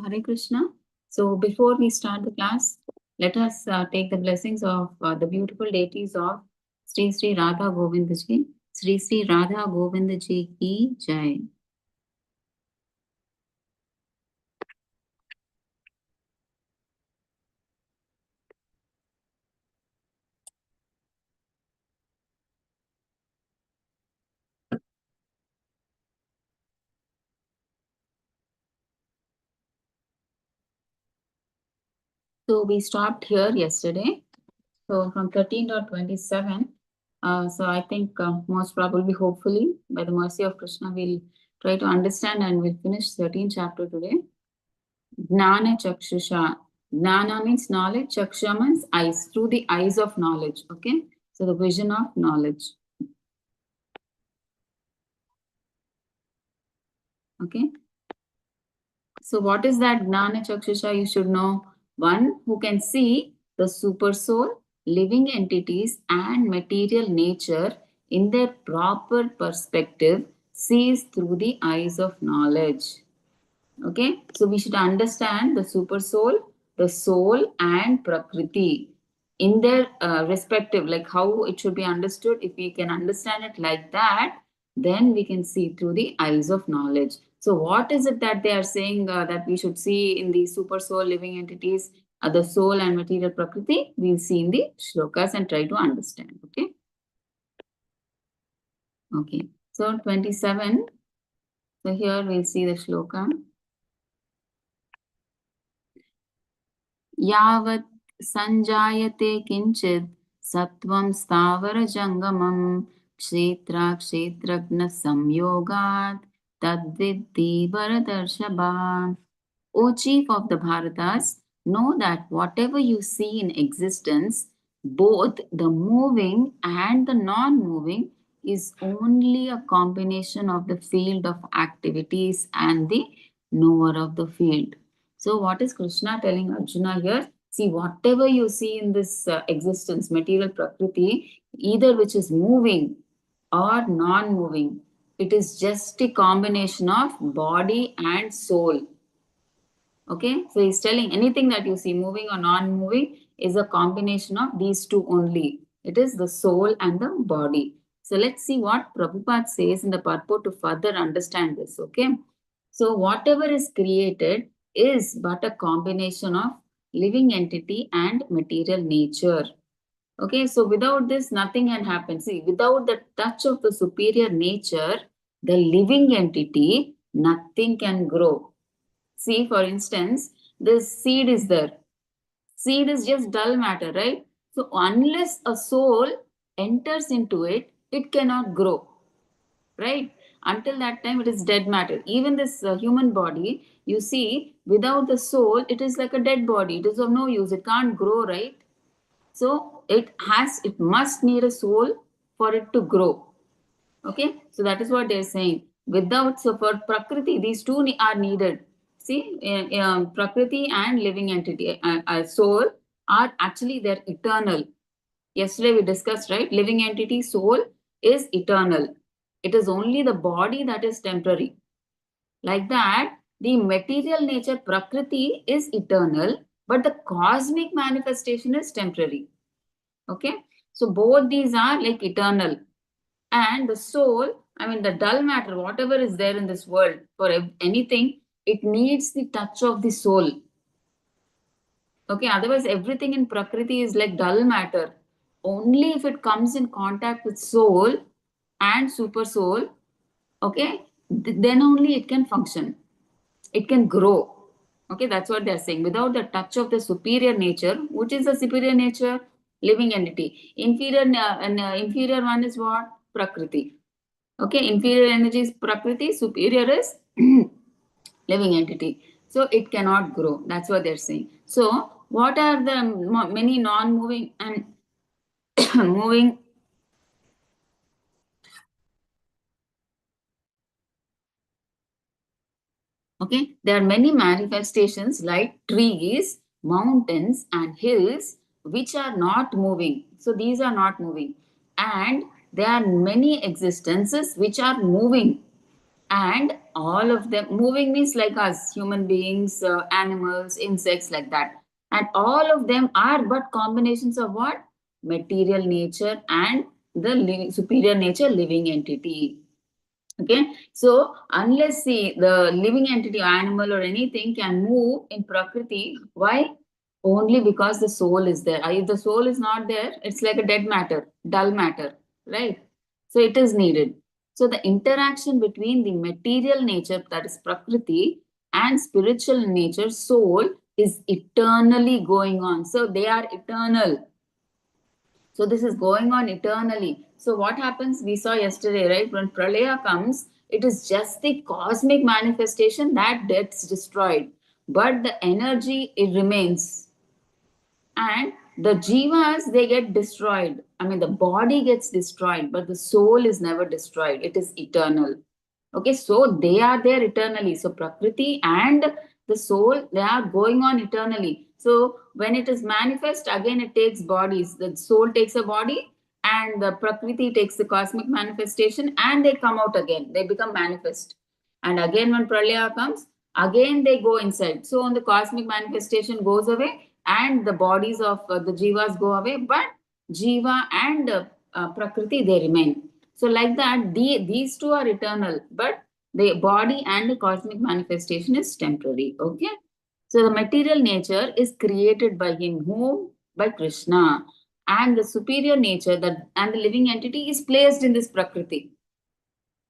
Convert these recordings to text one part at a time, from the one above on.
Hare Krishna. So before we start the class, let us take the blessings of the beautiful deities of Sri Radha Govinda Ji. Sri Radha Govinda Ji ki Jai. So we stopped here yesterday. So from 13.27. So I think most probably, hopefully, by the mercy of Krishna, we'll try to understand and we'll finish 13th chapter today. Gnana Chakshusha. Gnana means knowledge. Chaksha means eyes, through the eyes of knowledge. Okay. So the vision of knowledge. Okay. So what is that Gnana Chakshusha? You should know. One who can see the super soul, living entities and material nature in their proper perspective sees through the eyes of knowledge. Okay, so we should understand the super soul, the soul and Prakriti in their respective, like how it should be understood. If we can understand it like that, then we can see through the eyes of knowledge. So what is it that they are saying that we should see in the super soul living entities, the soul and material Prakriti? We'll see in the shlokas and try to understand. Okay. Okay. So 27. So here we'll see the shloka. यावत् संजायते किंचित् सत्वं स्थावरजंगमं क्षेत्रज्ञ संयोगात् तद्विद्धि भरतर्षभा. O chief of the Bharatas, know that whatever you see in existence, both the moving and the non-moving, is only a combination of the field of activities and the knower of the field. So what is Krishna telling Arjuna here? See, whatever you see in this existence, material Prakriti, either which is moving or non-moving, it is just a combination of body and soul. Okay, so he's telling anything that you see moving or non-moving is a combination of these two only. It is the soul and the body. So let's see what Prabhupada says in the purport to further understand this. Okay, so whatever is created is but a combination of living entity and material nature. Okay, so without this, nothing can happen. See, without the touch of the superior nature, the living entity, nothing can grow. See, for instance, this seed is there. Seed is just dull matter, right? So unless a soul enters into it, it cannot grow, right? Until that time, it is dead matter. Even this human body, you see, without the soul, it is like a dead body. It is of no use. It can't grow, right? So it must need a soul for it to grow. Okay, so that is what they're saying. Without, so for Prakriti, these two are needed. See, Prakriti and living entity, soul, are actually they're eternal. Yesterday we discussed, right? Living entity, soul is eternal. It is only the body that is temporary. Like that, the material nature, Prakriti, is eternal, but the cosmic manifestation is temporary. Okay, so both these are like eternal. And the soul, I mean, the dull matter, whatever is there in this world, for anything, it needs the touch of the soul. Okay, otherwise, everything in Prakriti is like dull matter. Only if it comes in contact with soul and super soul, okay, then only it can function. It can grow. Okay, that's what they're saying. Without the touch of the superior nature, which is the superior nature? Living entity. Inferior one is what? Prakriti. Okay, inferior energy is Prakriti, superior is living entity. So it cannot grow. That's what they're saying. So what are the many non-moving and moving? Okay, there are many manifestations like trees, mountains, and hills which are not moving. So these are not moving. And there are many existences which are moving. And all of them. Moving means like us, human beings, animals, insects, like that. And all of them are but combinations of what? Material nature and the superior nature living entity. Okay, so unless the living entity, animal or anything can move in Prakriti, why? Only because the soul is there. If the soul is not there, it's like a dead matter, dull matter, right? So it is needed. So the interaction between the material nature, that is Prakriti, and spiritual nature, soul, is eternally going on. So they are eternal. So this is going on eternally. So what happens? We saw yesterday, right? When Pralaya comes, it is just the cosmic manifestation that gets destroyed. But the energy, it remains. And the jivas, they get destroyed. I mean, the body gets destroyed, but the soul is never destroyed. It is eternal. Okay, so they are there eternally. So Prakriti and the soul, they are going on eternally. So when it is manifest, again it takes bodies. The soul takes a body and the Prakriti takes the cosmic manifestation and they come out again. They become manifest. And again when Pralaya comes, again they go inside. So when the cosmic manifestation goes away and the bodies of the jivas go away, but jiva and Prakriti, they remain. So like that, these two are eternal, but the body and the cosmic manifestation is temporary. Okay. So the material nature is created by him, whom? By Krishna. And the superior nature that and the living entity is placed in this Prakriti.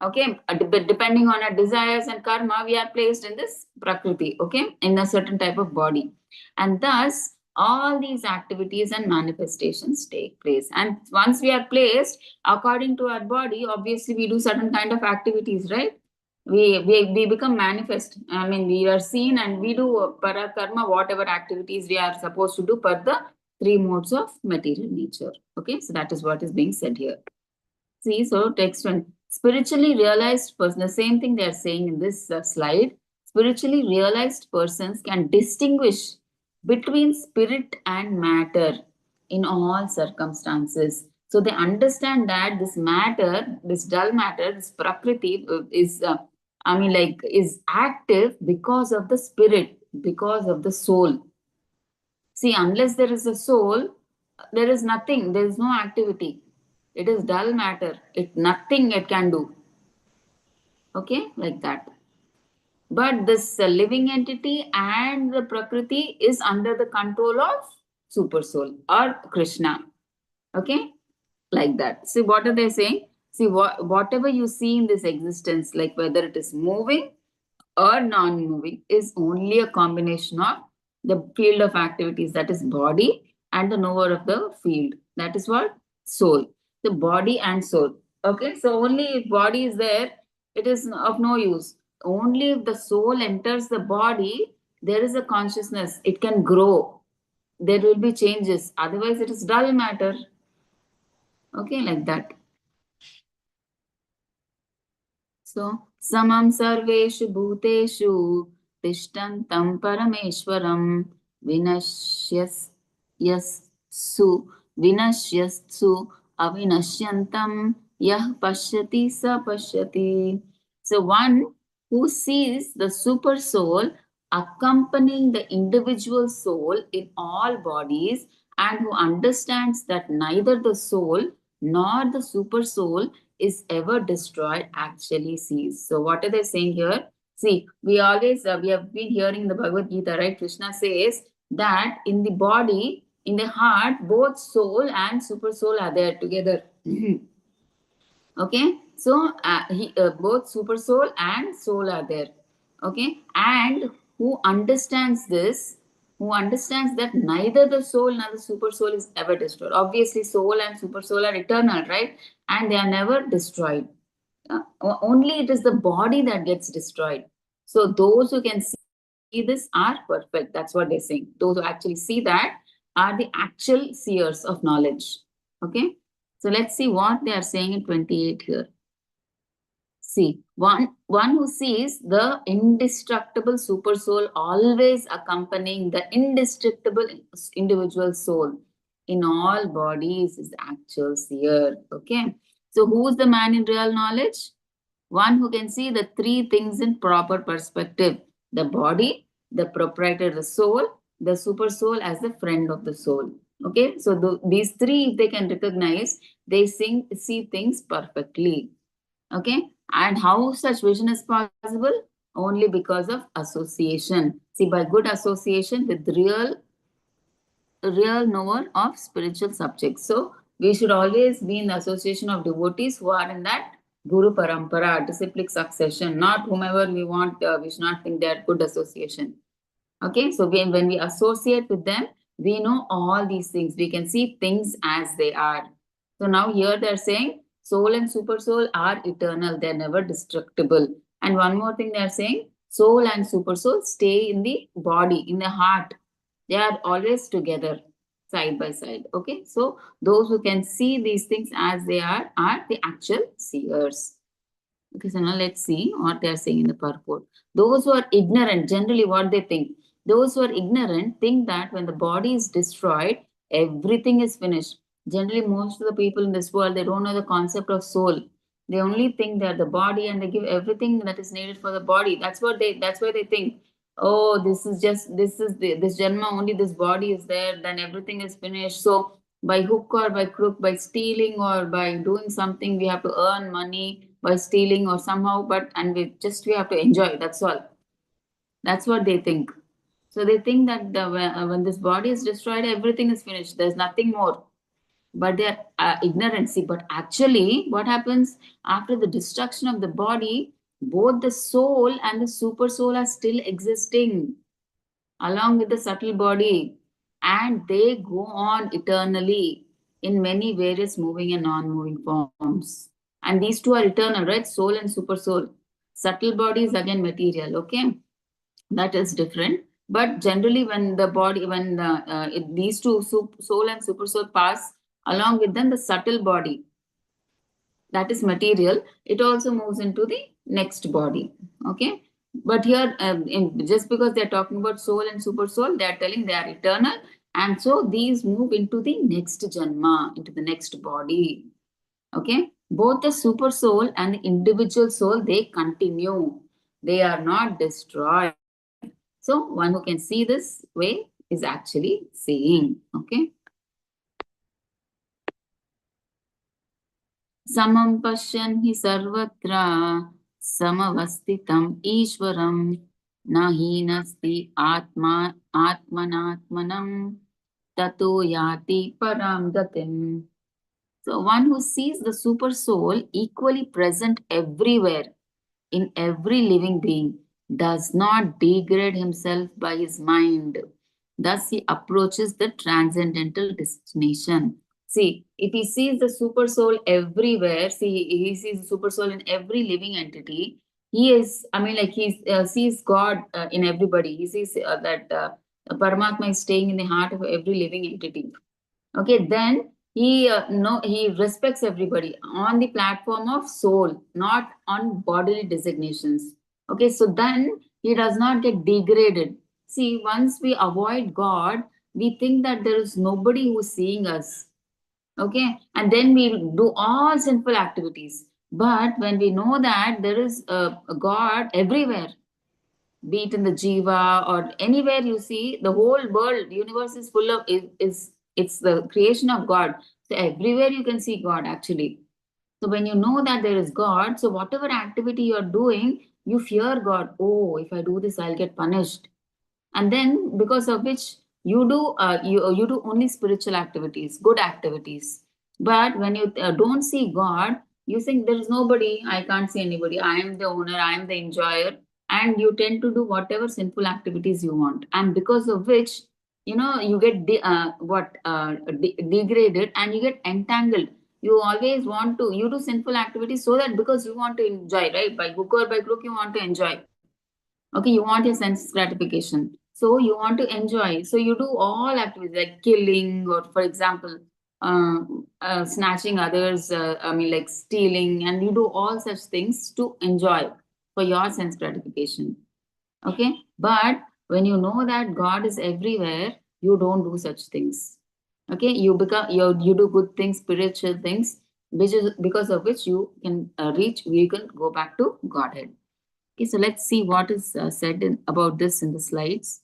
Okay, depending on our desires and karma, we are placed in this Prakriti, okay, in a certain type of body. And thus, all these activities and manifestations take place. And once we are placed, according to our body, obviously we do certain kind of activities, right? We become manifest. I mean, we are seen and we do para karma, whatever activities we are supposed to do per the three modes of material nature. Okay, so that is what is being said here. See, so text one. Spiritually realized person, the same thing they are saying in this slide. Spiritually realized persons can distinguish between spirit and matter in all circumstances. So they understand that this matter, this dull matter, this prakriti is active because of the spirit, because of the soul. See, unless there is a soul, there is nothing, there is no activity. It is dull matter. Nothing it can do. Okay, like that. But this living entity and the Prakriti is under the control of Super Soul or Krishna. Okay, like that. See, what are they saying? See, whatever you see in this existence, like whether it is moving or non-moving, is only a combination of the field of activities, that is body, and the knower of the field, that is what? Soul. The body and soul. Okay, so only if body is there, it is of no use. Only if the soul enters the body, there is a consciousness. It can grow. There will be changes. Otherwise, it is dull matter. Okay, like that. So, samam sarveshu bhuteshu tishtantam parameshwaram vinashyas yassu vinashyassu avinashyantam yah pashyati sa pashyati. So, one who sees the super soul accompanying the individual soul in all bodies and who understands that neither the soul nor the super soul is ever destroyed actually sees. So what are they saying here? See, we always, we have been hearing the Bhagavad Gita, right? Krishna says that in the body, in the heart, both soul and super soul are there together. Okay, so both super soul and soul are there. Okay, and who understands this, who understands that neither the soul nor the super soul is ever destroyed. Obviously, soul and super soul are eternal, right? And they are never destroyed. Only it is the body that gets destroyed. So those who can see this are perfect. That's what they're saying. Those who actually see that are the actual seers of knowledge. Okay. So let's see what they are saying in 28 here. See, one who sees the indestructible super soul always accompanying the indestructible individual soul in all bodies is the actual seer. Okay. So who is the man in real knowledge? One who can see the three things in proper perspective: the body, the proprietor, the soul, the super soul as the friend of the soul. Okay, so these three, if they can recognize, they see things perfectly. Okay, and how such vision is possible? Only because of association. See, by good association with real knower of spiritual subjects. So we should always be in the association of devotees who are in that Guru Parampara, disciplic succession, not whomever we want. We should not think they are good association. Okay, so when we associate with them, we know all these things. We can see things as they are. So now here they're saying soul and super soul are eternal, they're never destructible. And one more thing they're saying, soul and super soul stay in the body, in the heart. They are always together, side by side. Okay, so those who can see these things as they are the actual seers. Okay, so now let's see what they are saying in the purport. Those who are ignorant, generally what they think, those who are ignorant think that when the body is destroyed, everything is finished. Generally, most of the people in this world, they don't know the concept of soul. They only think that the body, and they give everything that is needed for the body. That's why they think, oh, this Janma, only this body is there, then everything is finished. So by hook or by crook, by stealing or by doing something, we have to earn money by stealing or somehow, but and we have to enjoy. That's all. That's what they think. So they think that when this body is destroyed, everything is finished. There's nothing more. But they're ignorancy. But actually, what happens after the destruction of the body? Both the soul and the super soul are still existing along with the subtle body, and they go on eternally in many various moving and non-moving forms. And these two are eternal, right? Soul and super soul. Subtle body is again material, okay? That is different. But generally, when the body, when these two, soul and super soul, pass, along with them, the subtle body, that is material, it also moves into the next body. Okay, but here just because they're talking about soul and super soul, they are telling they are eternal, and so these move into the next janma, into the next body. Okay, both the super soul and the individual soul, they continue, they are not destroyed. So one who can see this way is actually seeing. Okay, समं पश्यन् हि सर्वत्र समवस्थितम् ईश्वरं न हीनस्ति आत्मा आत्मनात्मनं ततो याति परां गतिम्. So one who sees the super soul equally present everywhere in every living being does not degrade himself by his mind. Thus, he approaches the transcendental destination. See, if he sees the super soul everywhere, see, he sees the super soul in every living entity. He is, I mean, like he sees God in everybody. He sees that Paramatma is staying in the heart of every living entity. Okay, then he no he respects everybody on the platform of soul, not on bodily designations. Okay, so then he does not get degraded. See, once we avoid God, we think that there is nobody who is seeing us. Okay, and then we do all sinful activities. But when we know that there is a God everywhere, be it in the jiva or anywhere, you see the whole world, universe is full of is it's the creation of God. So everywhere you can see God actually. So when you know that there is God, so whatever activity you're doing, you fear God. Oh, if I do this, I'll get punished. And then because of which you do only spiritual activities, good activities. But when you don't see God, you think there is nobody, I can't see anybody, I am the owner, I am the enjoyer, and you tend to do whatever sinful activities you want, and because of which you get degraded, and you get entangled. You always want to, you do sinful activities so that because you want to enjoy, right? By hook or by crook, you want to enjoy. Okay, you want your sense gratification, so you want to enjoy, so you do all activities like killing, or for example uh, snatching others, I mean like stealing, and you do all such things to enjoy for your sense gratification. Okay, but when you know that God is everywhere, you don't do such things. Okay, you do good things, spiritual things, which is because of which you can you can go back to Godhead. Okay, so let's see what is said about this in the slides.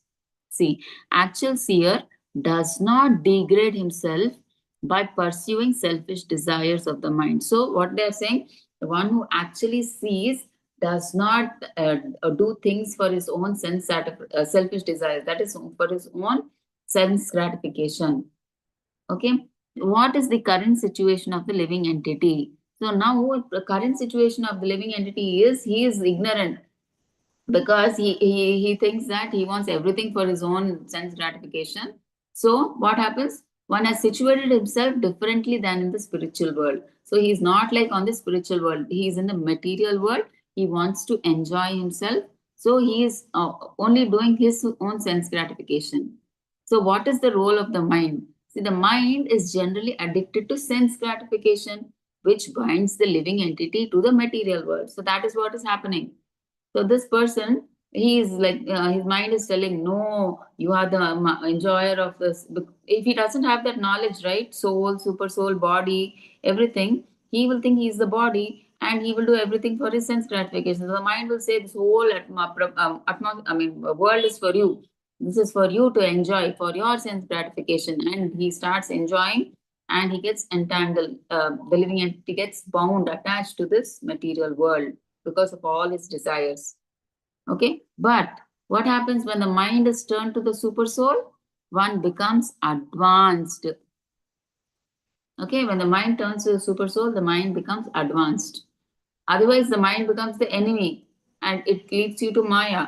See, actual seer does not degrade himself by pursuing selfish desires of the mind. So, what they are saying, the one who actually sees does not do things for his own selfish desires, that is, for his own sense gratification. Okay, what is the current situation of the living entity? So, now the current situation of the living entity is he is ignorant because he thinks that he wants everything for his own sense gratification. So what happens? One has situated himself differently than in the spiritual world. So he's not like on the spiritual world. He is in the material world. He wants to enjoy himself. So he is only doing his own sense gratification. So what is the role of the mind? See, the mind is generally addicted to sense gratification, which binds the living entity to the material world. So that is what is happening. So this person, he is like his mind is telling, no, you are the enjoyer of this. If he doesn't have that knowledge, right? Soul, super soul, body, everything, he will think he is the body and he will do everything for his sense gratification. So the mind will say, this whole world is for you. This is for you to enjoy for your sense gratification. And he starts enjoying and he gets entangled. The living entity gets bound, attached to this material world because of all his desires. Okay, but what happens when the mind is turned to the super soul? One becomes advanced. Okay, when the mind turns to the super soul, the mind becomes advanced. Otherwise, the mind becomes the enemy and it leads you to Maya.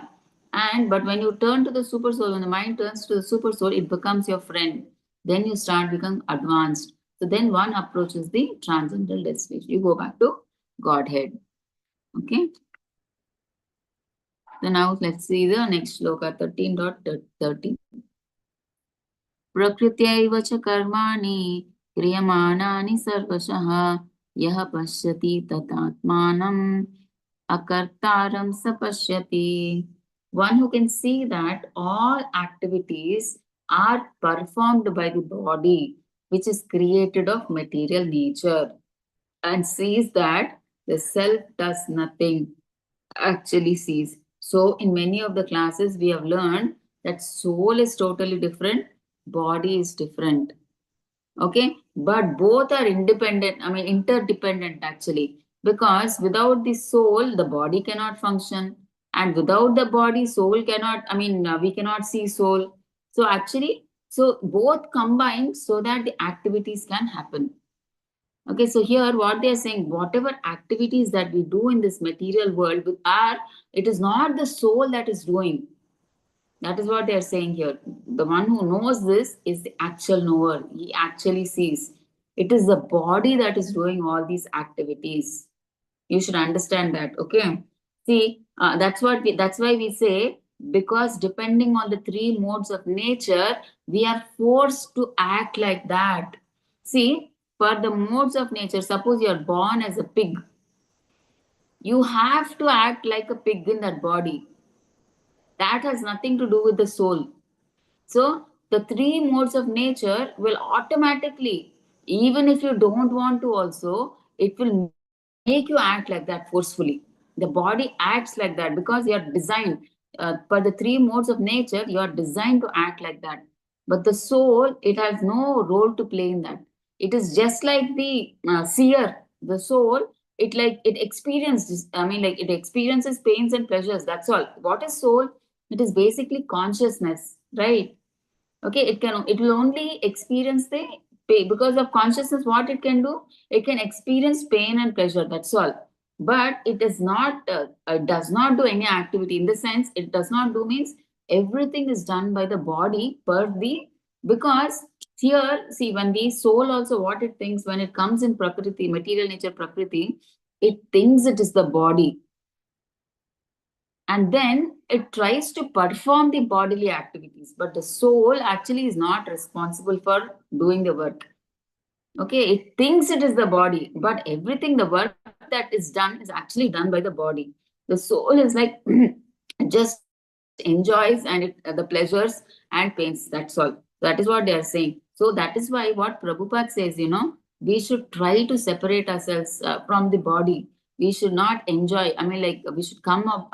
And but when you turn to the super soul, when the mind turns to the super soul, it becomes your friend. Then you start becoming advanced. So then one approaches the transcendental destination. You go back to Godhead. Okay. So now let's see the next shloka 13.30. प्रकृत्यैव च कर्माणि क्रियमाणानि सर्वशः यः पश्यति तदात्मानम् akartaram sapashyati. One who can see that all activities are performed by the body, which is created of material nature, and sees that the self does nothing, actually sees. So, in many of the classes, we have learned that soul is totally different, body is different. Okay, but both are independent, I mean, interdependent actually, because without the soul, the body cannot function, and without the body, soul cannot, we cannot see soul. So, actually, so both combine so that the activities can happen. Okay, so here what they are saying, whatever activities that we do in this material world with our, it is not the soul that is doing. That is what they are saying here. The one who knows this is the actual knower. He actually sees. It is the body that is doing all these activities. You should understand that. Okay. See, that's why we say, because depending on the three modes of nature, we are forced to act like that. See, for the modes of nature, suppose you are born as a pig, you have to act like a pig in that body. That has nothing to do with the soul. So the three modes of nature will automatically, even if you don't want to also, it will make you act like that forcefully. The body acts like that because you are designed, for the three modes of nature, you are designed to act like that. But the soul, it has no role to play in that. It is just like the seer, the soul, it experiences, it experiences pains and pleasures. That's all. What is soul? It is basically consciousness, right? Okay, it will only experience the pain because of consciousness. What it can do, it can experience pain and pleasure, that's all. But it does not do any activity. In the sense, it does not do means everything is done by the body per the, because here, see, when the soul also, what it thinks when it comes in prakriti, material nature prakriti, it thinks it is the body, and then it tries to perform the bodily activities, but the soul actually is not responsible for doing the work. Okay, it thinks it is the body, but everything, the work that is done, is actually done by the body. The soul is like just enjoys and the pleasures and pains, that's all. That is what they are saying. So that is why what Prabhupada says, we should try to separate ourselves from the body. We should not enjoy, I mean, like, we should come up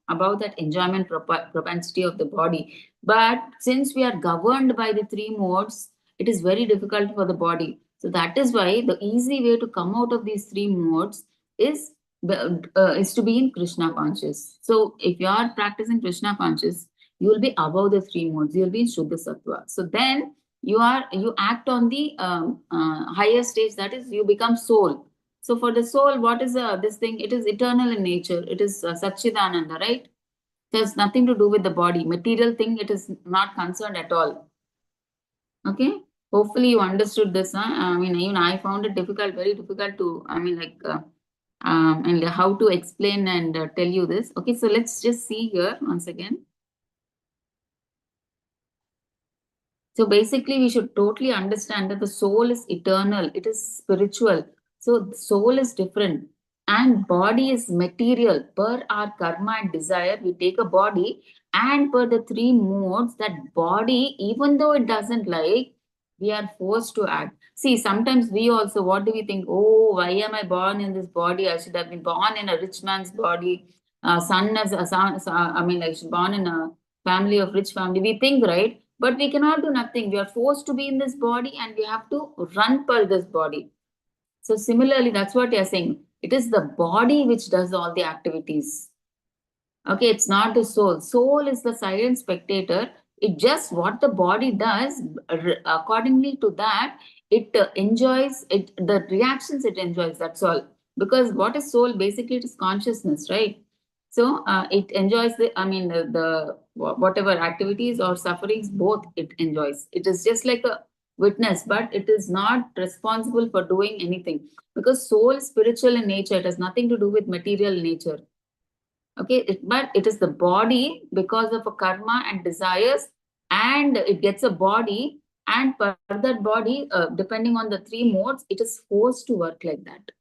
about that enjoyment propensity of the body. But since we are governed by the three modes, it is very difficult for the body. So that is why the easy way to come out of these three modes is is to be in Krishna conscious. So if you are practicing Krishna conscious, you will be above the three modes. You will be in Shuddha Sattva. So then you act on the higher stage, that is you become soul. So for the soul, what is this thing? It is eternal in nature. It is Satchidananda, right? There's nothing to do with the body. Material thing, it is not concerned at all. Okay. Hopefully you understood this. Huh? I mean, even I found it difficult, very difficult to, I mean, like, and how to explain and tell you this. Okay, so let's just see here once again. So basically, we should totally understand that the soul is eternal, it is spiritual. So the soul is different and body is material. Per our karma and desire, we take a body, and per the three modes, that body, even though it doesn't like, we are forced to act. See, sometimes we also, what do we think? Oh, why am I born in this body? I should have been born in a rich man's body. Son as a son, I mean, I should born in a family of rich family. We think, right? But we cannot do nothing. We are forced to be in this body and we have to run per this body. So similarly, that's what you're saying. It is the body which does all the activities. Okay, it's not the soul. Soul is the silent spectator. It just what the body does, accordingly to that, it enjoys it, the reactions it enjoys. That's all. Because what is soul? Basically, it is consciousness, right? So it enjoys the, I mean, whatever activities or sufferings, both it enjoys. It is just like a witness, but it is not responsible for doing anything because soul is spiritual in nature. It has nothing to do with material nature. Okay, but it is the body because of a karma and desires, and it gets a body, and per that body, depending on the three modes, it is forced to work like that.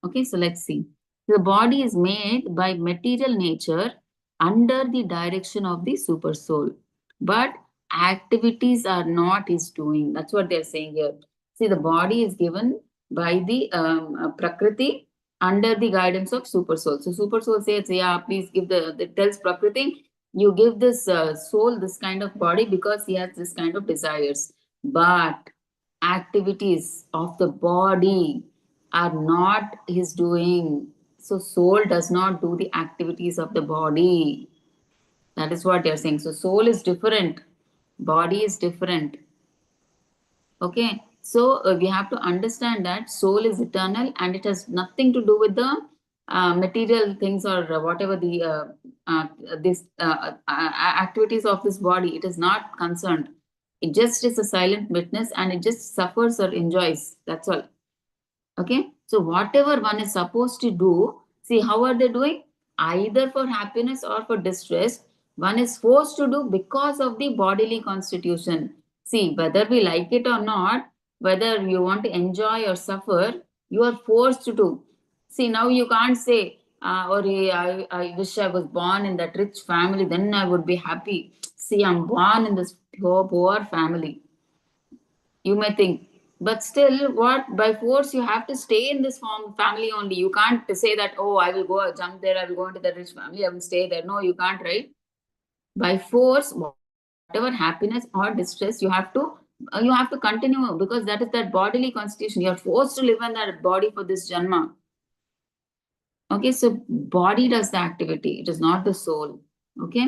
Okay, so let's see. The body is made by material nature under the direction of the super soul, but activities are not his doing. That's what they're saying here. See, the body is given by the Prakriti under the guidance of super soul. So super soul says, yeah, please give the tells Prakriti, you give this soul this kind of body because he has this kind of desires. But activities of the body are not his doing. So soul does not do the activities of the body. That is what they're saying. So soul is different, body is different. Okay, so we have to understand that soul is eternal and it has nothing to do with the material things or whatever the this activities of this body. It is not concerned. It just is a silent witness and it just suffers or enjoys. That's all. Okay, so whatever one is supposed to do, see how are they doing? Either for happiness or for distress, one is forced to do because of the bodily constitution. See, whether we like it or not, whether you want to enjoy or suffer, you are forced to do. See, now you can't say, or I wish I was born in that rich family, then I would be happy. See, I'm born in this poor family, you may think, but still what, by force you have to stay in this family only. You can't say that, oh, I will go jump there, I will go into the rich family, I will stay there. No, you can't, right? By force, whatever happiness or distress, you have to continue because that is that bodily constitution. You are forced to live in that body for this janma. Okay, so body does the activity, it is not the soul. Okay,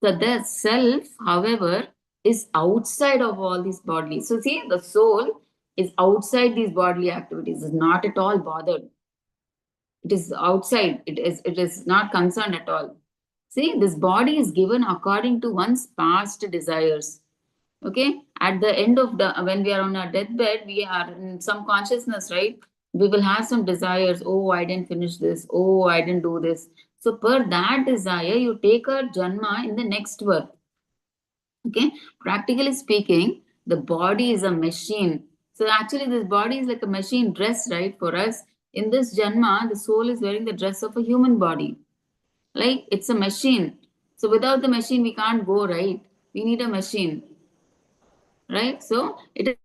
so the self, however, is outside of all these bodily. So see, the soul is outside these bodily activities, is not at all bothered. It is outside, it is not concerned at all. See, this body is given according to one's past desires. Okay, at the end of the, when we are on our deathbed, we are in some consciousness, right? We will have some desires. Oh, I didn't finish this. Oh, I didn't do this. So per that desire, you take a janma in the next birth. Okay, practically speaking, the body is a machine. So actually this body is like a machine dress, right? For us in this janma, the soul is wearing the dress of a human body. Like it's a machine. So without the machine we can't go, right? We need a machine, right? So it is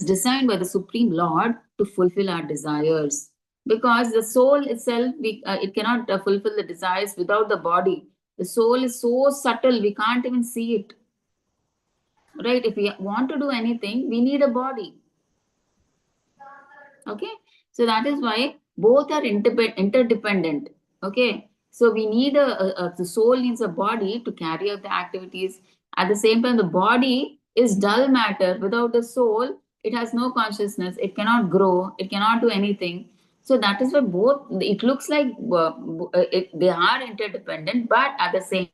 designed by the Supreme Lord to fulfill our desires. Because the soul itself, it cannot fulfill the desires without the body. The soul is so subtle, we can't even see it. Right? If we want to do anything, we need a body. Okay, so that is why both are interdependent. Okay, so we need the soul needs a body to carry out the activities. At the same time, the body is dull matter. Without the soul, it has no consciousness, it cannot grow, it cannot do anything. So that is why both, it looks like they are interdependent, but at the same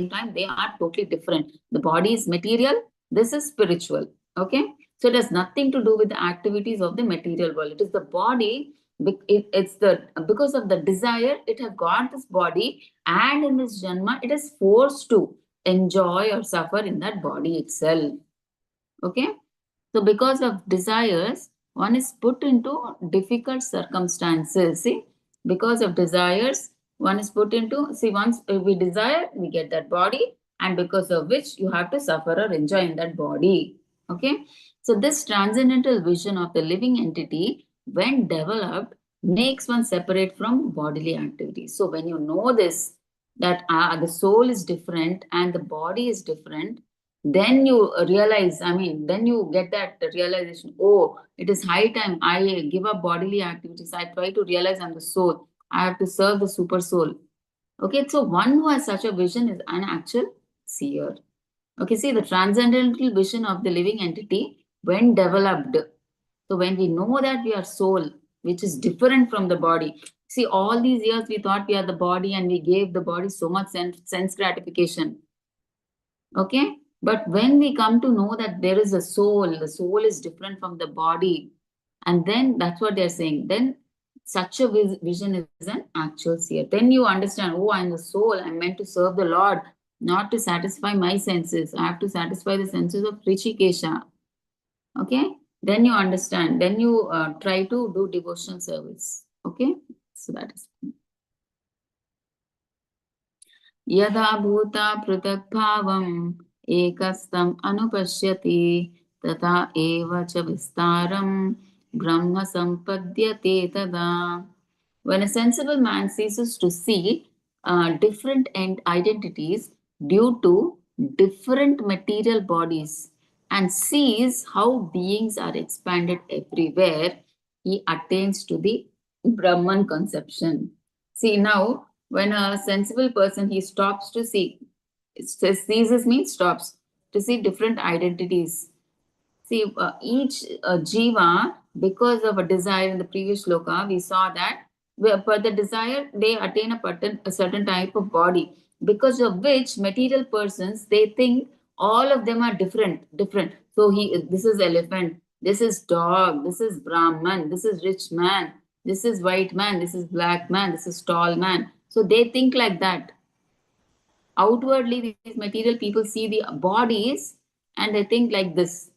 time they are totally different. The body is material, this is spiritual. Okay, so it has nothing to do with the activities of the material world. It is the body. It's the because of the desire it has got this body, and in this janma it is forced to enjoy or suffer in that body itself. Okay, so because of desires, one is put into difficult circumstances. See, because of desires, one is put into, see, once we desire, we get that body, and because of which you have to suffer or enjoy in that body. Okay, so this transcendental vision of the living entity, when developed, makes one separate from bodily activities. So when you know this, that the soul is different and the body is different, then you realize, I mean, then you get that realization, oh, it is high time I give up bodily activities. I try to realize I'm the soul. I have to serve the super soul. Okay, so one who has such a vision is an actual seer. Okay, see the transcendental vision of the living entity when developed. So when we know that we are soul, which is different from the body. See, all these years we thought we are the body and we gave the body so much sense gratification. Okay, but when we come to know that there is a soul, the soul is different from the body, and then that's what they're saying, then such a vision is an actual seer. Then you understand, oh, I'm the soul, I'm meant to serve the Lord, not to satisfy my senses. I have to satisfy the senses of Rishikesha. Okay, then you understand, then you try to do devotional service. Okay, so that is यदा भूता पृथक् भावम् एकस्तम् अनुपश्यति तथा एव च विस्तारं ब्रह्म सम्पद्यते तदा. When a sensible man ceases to see different identities due to different material bodies and sees how beings are expanded everywhere, he attains to the Brahman conception. See, now, when a sensible person, he stops to see, ceases means stops, to see different identities. See, each jiva, because of a desire in the previous shloka, we saw that per the desire, they attain a certain type of body, because of which material persons, they think all of them are different. So this is elephant, this is dog, this is Brahman, this is rich man, this is white man, this is black man, this is tall man. So they think like that. Outwardly, these material people see the bodies and they think like this.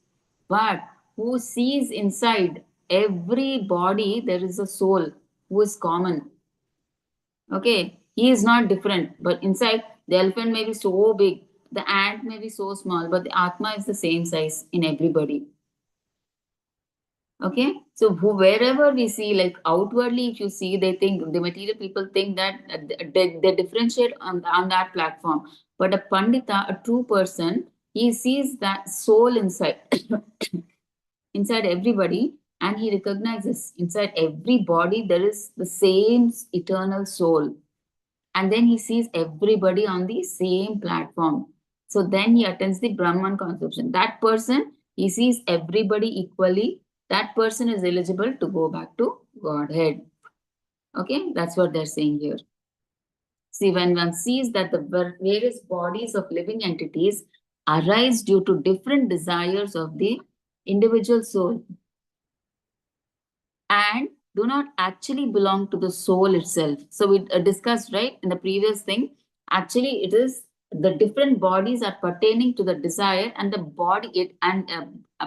But who sees inside every body, there is a soul who is common. Okay, he is not different, but inside the elephant may be so big, the ant may be so small, but the Atma is the same size in everybody. Okay, so wherever we see, like outwardly, if you see, they think the material people think that they differentiate on that platform. But a Pandita, a true person, he sees that soul inside, inside everybody, and he recognizes inside every body there is the same eternal soul. And then he sees everybody on the same platform. So then he attends the Brahman conception. That person, he sees everybody equally. That person is eligible to go back to Godhead. Okay, that's what they're saying here. See, when one sees that the various bodies of living entities arise due to different desires of the individual soul and do not actually belong to the soul itself. So we discussed, right, in the previous thing, actually it is the different bodies are pertaining to the desire, and the body, it and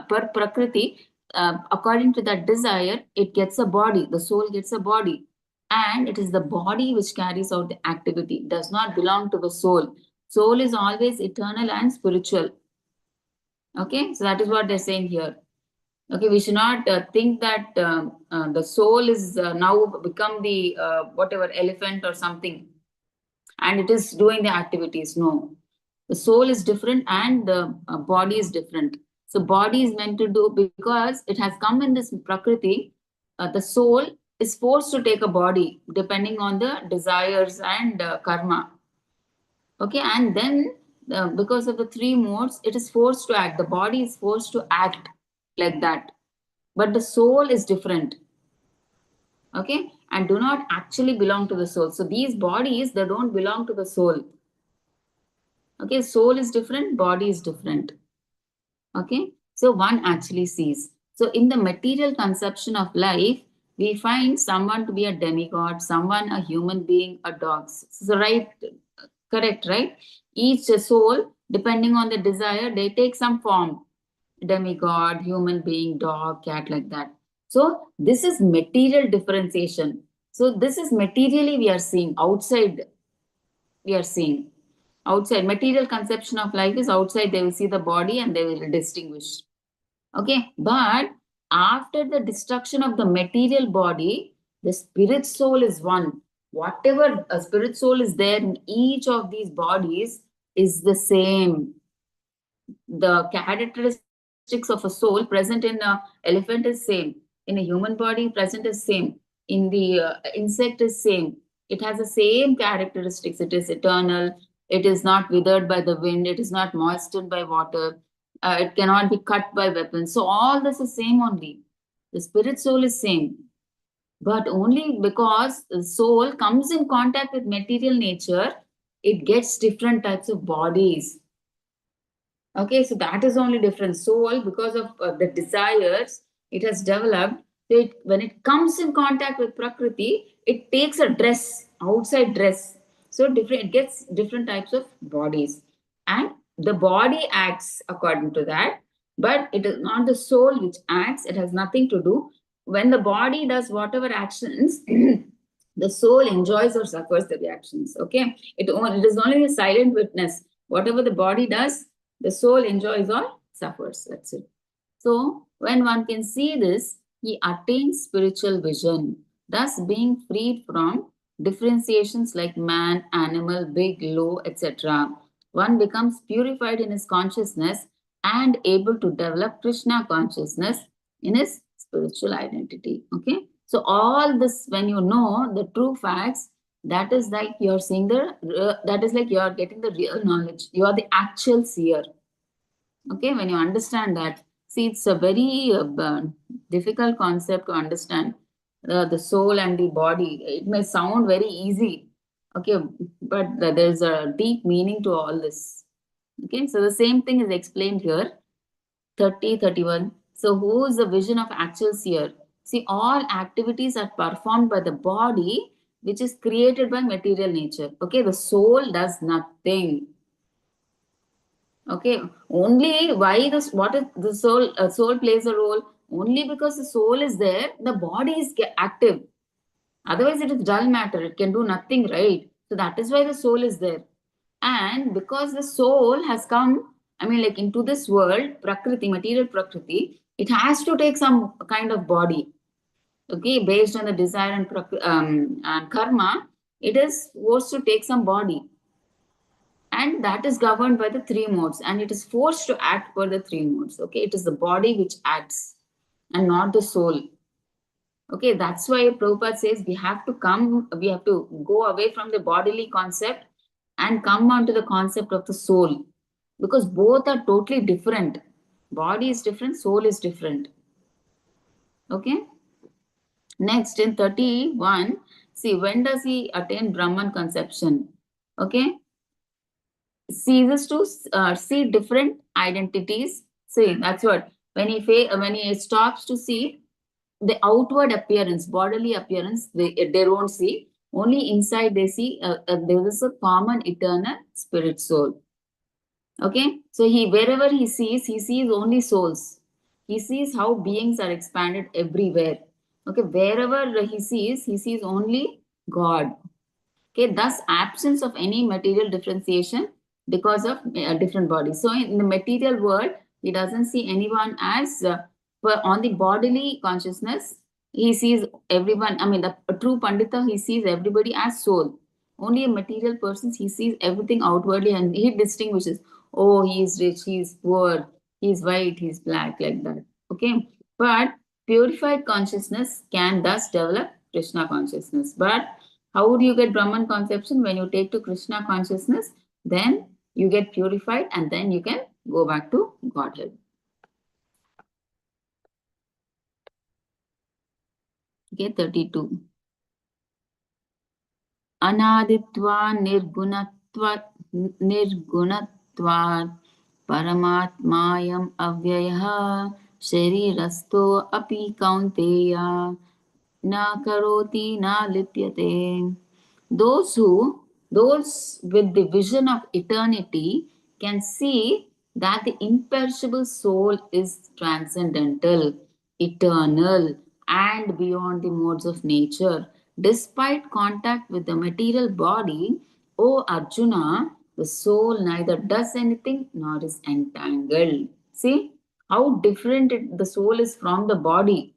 per prakriti, according to that desire, it gets a body, the soul gets a body, and it is the body which carries out the activity. It does not belong to the soul. Soul is always eternal and spiritual. Okay, so that is what they're saying here. Okay, we should not think that the soul is now become the whatever elephant or something, and it is doing the activities. No, the soul is different and the body is different. So body is meant to do because it has come in this prakriti. The soul is forced to take a body depending on the desires and karma. Okay, and then because of the three modes, it is forced to act. The body is forced to act like that, but the soul is different. Okay, and do not actually belong to the soul. So these bodies, they don't belong to the soul. Okay, soul is different, body is different. Okay, so one actually sees. So in the material conception of life, we find someone to be a demigod, someone a human being, a dog. So right, correct, right? Each soul, depending on the desire, they take some form. Demigod, human being, dog, cat, like that. So this is material differentiation. So this is materially we are seeing outside. We are seeing outside material conception of life is outside. They will see the body and they will distinguish. Okay, but after the destruction of the material body, the spirit soul is one. Whatever a spirit soul is there in each of these bodies is the same. The characteristics of a soul present in a elephant is same, in a human body present is same, in the insect is same. It has the same characteristics. It is eternal. It is not withered by the wind. It is not moistened by water. It cannot be cut by weapons. So all this is same only. The spirit soul is same, but only because the soul comes in contact with material nature, it gets different types of bodies. Okay, so that is only different. Soul, because of the desires it has developed, so when it comes in contact with Prakriti, it takes a dress, outside dress. So different, it gets different types of bodies. And the body acts according to that, but it is not the soul which acts, it has nothing to do. When the body does whatever actions, the soul enjoys or suffers the reactions. Okay, it is only a silent witness. Whatever the body does, the soul enjoys or suffers. That's it. So, when one can see this, he attains spiritual vision, thus being freed from differentiations like man, animal, big, low, etc. One becomes purified in his consciousness and able to develop Krishna consciousness in his spiritual identity. Okay. So, all this, when you know the true facts, that is like you're seeing that is like you're getting the real knowledge. You are the actual seer. Okay, when you understand that, see, it's a very difficult concept to understand, the soul and the body. It may sound very easy, okay, but there's a deep meaning to all this. Okay, so the same thing is explained here, 30, 31. So, who is the vision of actual seer? See, all activities are performed by the body, which is created by material nature. Okay, the soul does nothing. Okay, only why this, what is the soul? Soul plays a role only because the soul is there, the body is active. Otherwise, it is dull matter. It can do nothing, right? So that is why the soul is there. And because the soul has come, I mean, like into this world, Prakriti, material Prakriti, it has to take some kind of body. Okay, based on the desire and karma, it is forced to take some body, and that is governed by the three modes, and it is forced to act per the three modes. Okay, it is the body which acts and not the soul. Okay, that's why Prabhupada says we have to go away from the bodily concept and come on to the concept of the soul, because both are totally different. Body is different, soul is different. Okay, next in 31, see, when does he attain Brahman conception? Okay, ceases to see different identities. See, that's what when he stops to see the outward appearance, bodily appearance, they don't see. Only inside they see there is a common eternal spirit soul. Okay, so wherever he sees only souls. He sees how beings are expanded everywhere. Okay, wherever he sees only God. Okay, thus absence of any material differentiation because of different bodies. So in the material world, he doesn't see anyone as on the bodily consciousness, he sees everyone. I mean, a true Pandita, he sees everybody as soul. Only a material person, he sees everything outwardly and he distinguishes. Oh, he is rich, he is poor, he is white, he is black, like that. Okay. But purified consciousness can thus develop Krishna consciousness. But how do you get Brahman conception? When you take to Krishna consciousness, then you get purified and then you can go back to Godhead. Okay, 32. Anaditva nirgunatvat paramatmayam avyayah sharirasto api kaunteya na karoti na lipyate. Those with the vision of eternity can see that the imperishable soul is transcendental, eternal, and beyond the modes of nature. Despite contact with the material body, O Arjuna, the soul neither does anything nor is entangled. See how different the soul is from the body.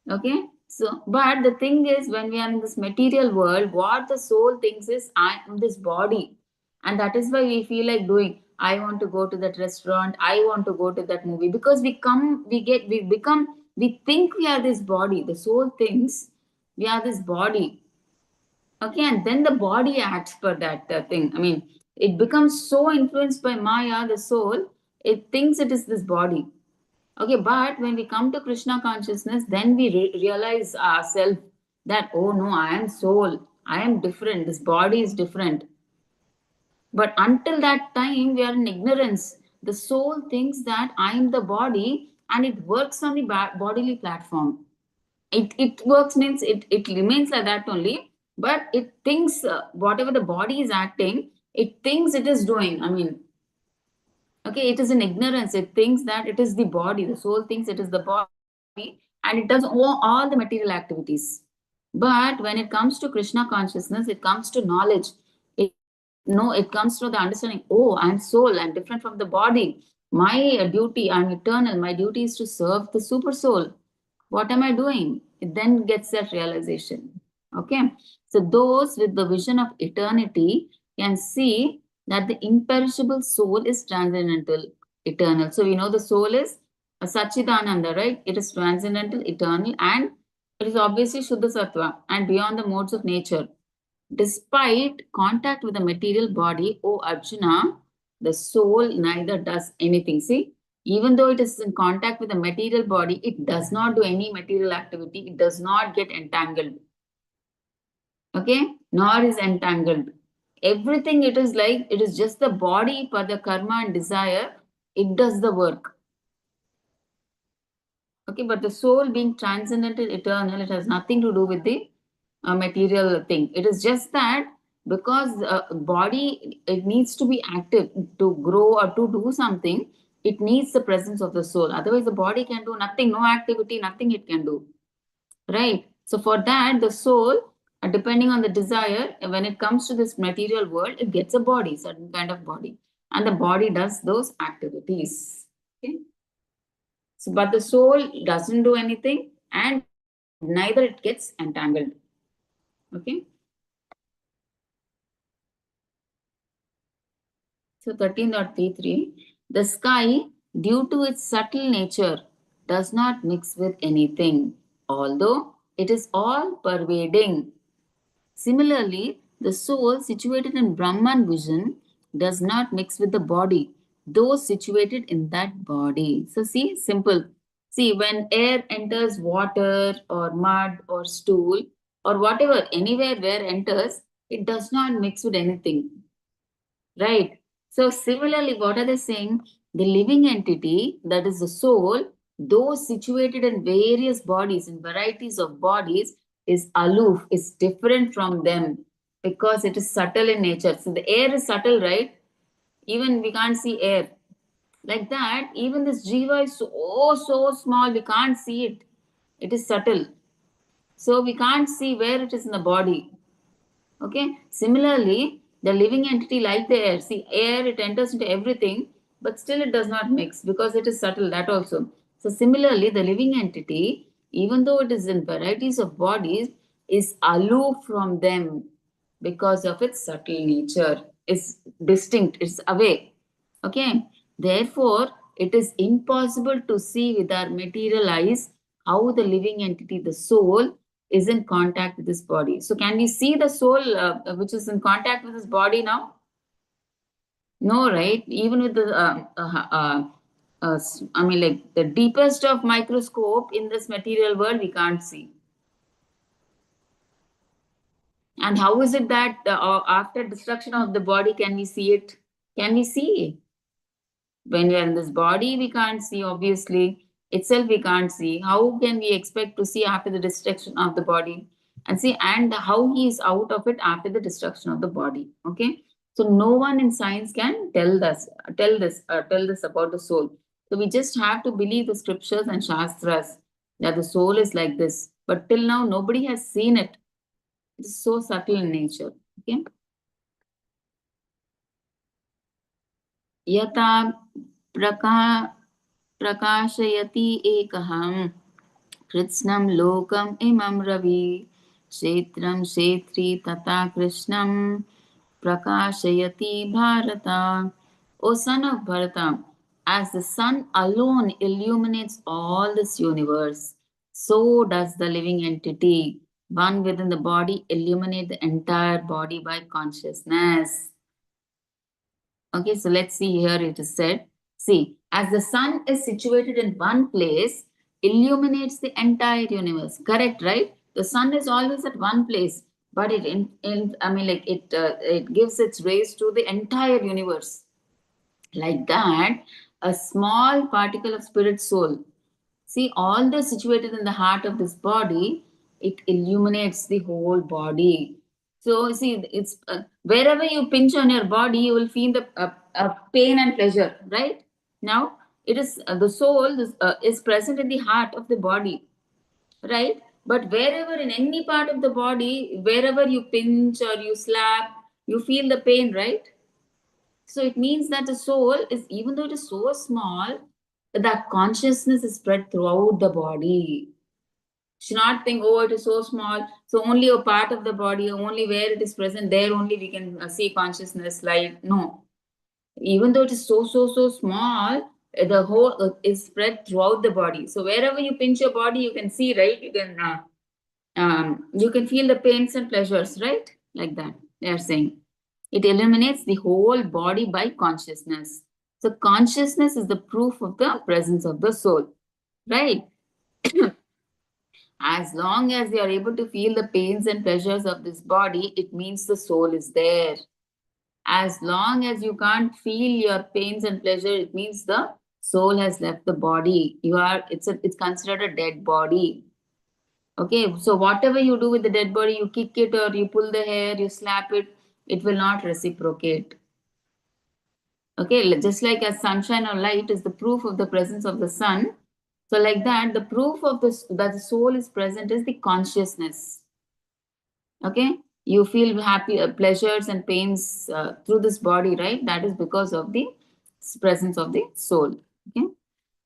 Okay, so but the thing is, when we are in this material world, what the soul thinks is, I am this body, and that is why we feel like doing. I want to go to that restaurant. I want to go to that movie because we think we are this body. The soul thinks we are this body. Okay, and then the body acts for that thing. I mean, it becomes so influenced by Maya, the soul. It thinks it is this body. Okay, but when we come to Krishna consciousness, then we realize ourselves that, oh no, I am soul, I am different, this body is different. But until that time, we are in ignorance. The soul thinks that I am the body and it works on the bodily platform. It works means it remains like that only, but it thinks whatever the body is acting, it thinks it is doing. I mean, okay, it is in ignorance. It thinks that it is the body. The soul thinks it is the body and it does all the material activities. But when it comes to Krishna consciousness, it comes to knowledge. It no, it comes to the understanding. Oh, I'm soul. I'm different from the body. My duty, I'm eternal. My duty is to serve the super soul. What am I doing? It then gets that realization. Okay. So those with the vision of eternity can see that the imperishable soul is transcendental, eternal. So we know the soul is a Satchidananda, right? It is transcendental, eternal, and it is obviously Shuddha Sattva and beyond the modes of nature. Despite contact with the material body, O Arjuna, the soul neither does anything. See, even though it is in contact with the material body, it does not do any material activity, it does not get entangled. Okay, nor is entangled. Everything it is like it is just the body for the karma and desire, it does the work. Okay, but the soul being transcendental, eternal, it has nothing to do with the material thing. It is just that because body, it needs to be active to grow or to do something, it needs the presence of the soul. Otherwise, the body can do nothing, no activity, nothing it can do. Right? So for that, the soul, depending on the desire, when it comes to this material world, it gets a body, certain kind of body. And the body does those activities. Okay? So, but the soul doesn't do anything and neither it gets entangled. Okay. So 13.33, the sky, due to its subtle nature, does not mix with anything, although it is all pervading. Similarly, the soul situated in Brahman vision does not mix with the body, though situated in that body. So, see, simple. See, when air enters water or mud or stool or whatever, anywhere where enters, it does not mix with anything. Right? So, similarly, what are they saying? The living entity, that is the soul, though situated in various bodies, in varieties of bodies, is aloof, is different from them because it is subtle in nature. So, the air is subtle, right? Even we can't see air. Like that, even this jiva is so small, we can't see it. It is subtle. So, we can't see where it is in the body. Okay. Similarly, the living entity like the air, see air, it enters into everything, but still it does not mix because it is subtle, that also. So similarly, the living entity, even though it is in varieties of bodies, is aloof from them because of its subtle nature. It's distinct, it's away. Okay. Therefore, it is impossible to see with our material eyes how the living entity, the soul, is in contact with this body. So, can we see the soul which is in contact with this body now? No, right? Even with the, I mean, like the deepest of microscope in this material world, we can't see. And how is it that after destruction of the body, can we see it? Can we see? When we are in this body, we can't see, obviously. Itself, we can't see. How can we expect to see after the destruction of the body? And see, and how he is out of it after the destruction of the body. Okay. So no one in science can tell this about the soul. So we just have to believe the scriptures and shastras that the soul is like this. But till now, nobody has seen it. It is so subtle in nature. Okay. यथा प्रका प्रकाशयति एकः कृत्स्नं लोकम् इमं रवि क्षेत्रं क्षेत्री तथा कृष्णं prakashayati bharata. O son of Bharata, as the sun alone illuminates all this universe, so does the living entity, one within the body, illuminate the entire body by consciousness. Okay, so let's see here it is said. See, as the sun is situated in one place, illuminates the entire universe. Correct, right? The sun is always at one place, but it gives its rays to the entire universe. Like that, a small particle of spirit soul. See, all the situated in the heart of this body, it illuminates the whole body. So, see, it's wherever you pinch on your body, you will feel the pain and pleasure, right? Now, it is the soul is present in the heart of the body, right? But wherever in any part of the body, wherever you pinch or you slap, you feel the pain, right? So it means that the soul is, even though it is so small, that consciousness is spread throughout the body. Should not think, oh, it is so small. So only a part of the body, only where it is present, there only we can see consciousness. Like, no. Even though it is so small, the whole is spread throughout the body. So wherever you pinch your body, you can see, right? You can feel the pains and pleasures, right? Like that. They are saying. It eliminates the whole body by consciousness. So consciousness is the proof of the presence of the soul, right? As long as you are able to feel the pains and pleasures of this body, it means the soul is there. As long as you can't feel your pains and pleasure, it means the soul has left the body. It's considered a dead body. Okay, so whatever you do with the dead body, you kick it or you pull the hair, you slap it, it will not reciprocate. Okay, just like as sunshine or light is the proof of the presence of the sun. So like that, the proof of this that the soul is present is the consciousness. Okay, you feel happy, pleasures and pains through this body, right? That is because of the presence of the soul. Okay,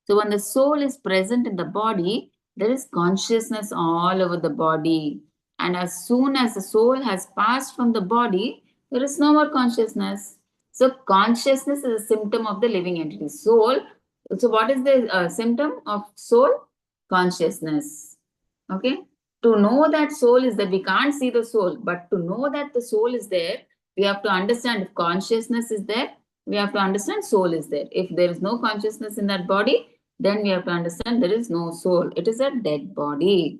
so when the soul is present in the body, there is consciousness all over the body. And as soon as the soul has passed from the body, there is no more consciousness. So consciousness is a symptom of the living entity. Soul. So what is the symptom of soul? Consciousness. Okay. To know that soul is that we can't see the soul, but to know that the soul is there, we have to understand if consciousness is there, we have to understand soul is there. If there is no consciousness in that body, then we have to understand there is no soul. It is a dead body.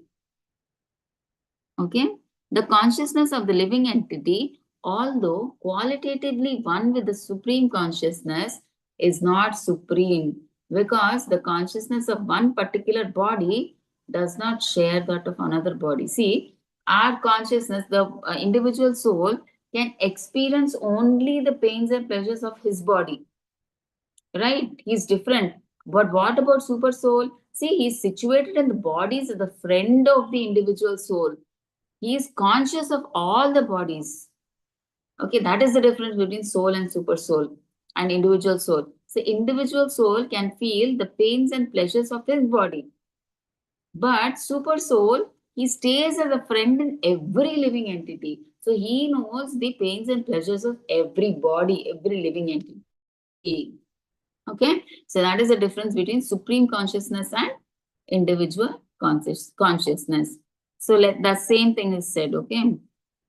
Okay. The consciousness of the living entity, although qualitatively one with the supreme consciousness, is not supreme because the consciousness of one particular body does not share that of another body. See, our consciousness, the individual soul, can experience only the pains and pleasures of his body, right? He's different. But what about super soul? See, he's situated in the bodies of the friend of the individual soul. He is conscious of all the bodies. Okay, that is the difference between soul and super soul and individual soul. So individual soul can feel the pains and pleasures of his body. But super soul, he stays as a friend in every living entity. So he knows the pains and pleasures of every body, every living entity. Okay, so that is the difference between supreme consciousness and individual consciousness. So let the same thing is said. Okay,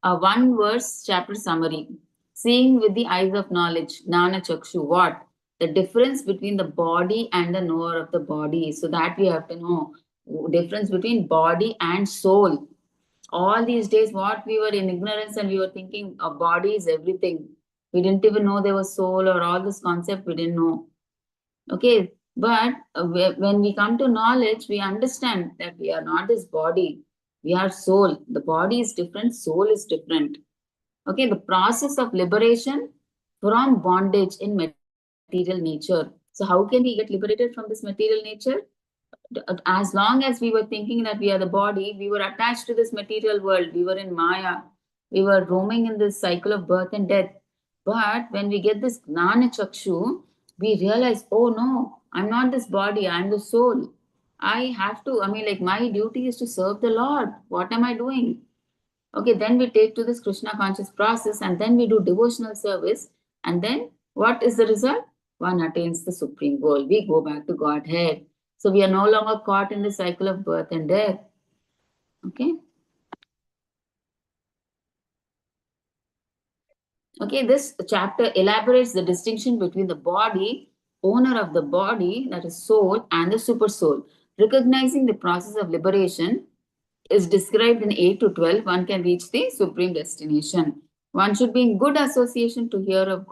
a one verse chapter summary: seeing with the eyes of knowledge, Nana Chakshu. What the difference between the body and the knower of the body? So that we have to know difference between body and soul. All these days, what we were in ignorance and we were thinking a body is everything. We didn't even know there was soul or all this concept we didn't know. Okay, but when we come to knowledge, we understand that we are not this body, we are soul. The body is different, soul is different. Okay, the process of liberation from bondage in material nature. So, how can we get liberated from this material nature? As long as we were thinking that we are the body, we were attached to this material world, we were in Maya, we were roaming in this cycle of birth and death. But when we get this Gnana Chakshu, we realize, oh no, I'm not this body, I'm the soul. I have to, like my duty is to serve the Lord. What am I doing? Okay, then we take to this Krishna conscious process and then we do devotional service. And then what is the result? One attains the supreme goal. We go back to Godhead. So we are no longer caught in the cycle of birth and death. Okay. Okay, this chapter elaborates the distinction between the body, owner of the body, that is soul, and the super soul. Recognizing the process of liberation is described in 8 to 12, one can reach the supreme destination. One should be in good association to hear of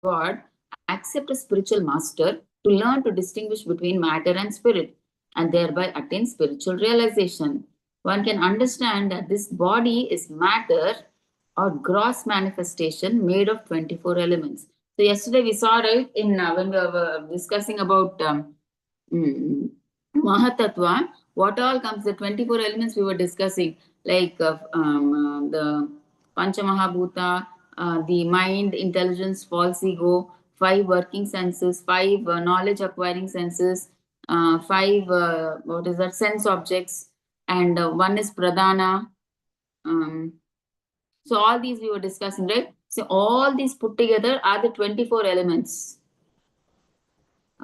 God, accept a spiritual master to learn to distinguish between matter and spirit, and thereby attain spiritual realization. One can understand that this body is matter or gross manifestation made of 24 elements. So yesterday we saw, right, in when we were discussing about mm, Mahatattva, what all comes, the 24 elements we were discussing, like the Panchamahabhuta, the mind, intelligence, false ego, five working senses, five knowledge acquiring senses, five, what is that, sense objects, and one is Pradhana. Um, so all these we were discussing, right? So all these put together are the 24 elements.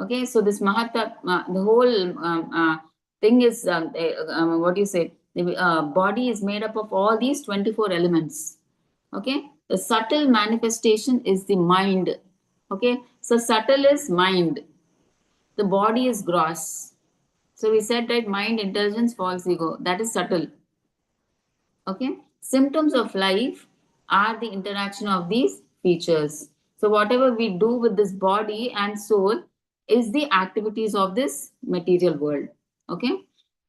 Okay, so this Mahata, the whole thing is, what do you say? The body is made up of all these 24 elements. Okay, the subtle manifestation is the mind. Okay, so subtle is mind, the body is gross. So we said that mind, intelligence, false ego, that is subtle. Okay, symptoms of life are the interaction of these features. So whatever we do with this body and soul is the activities of this material world. Okay,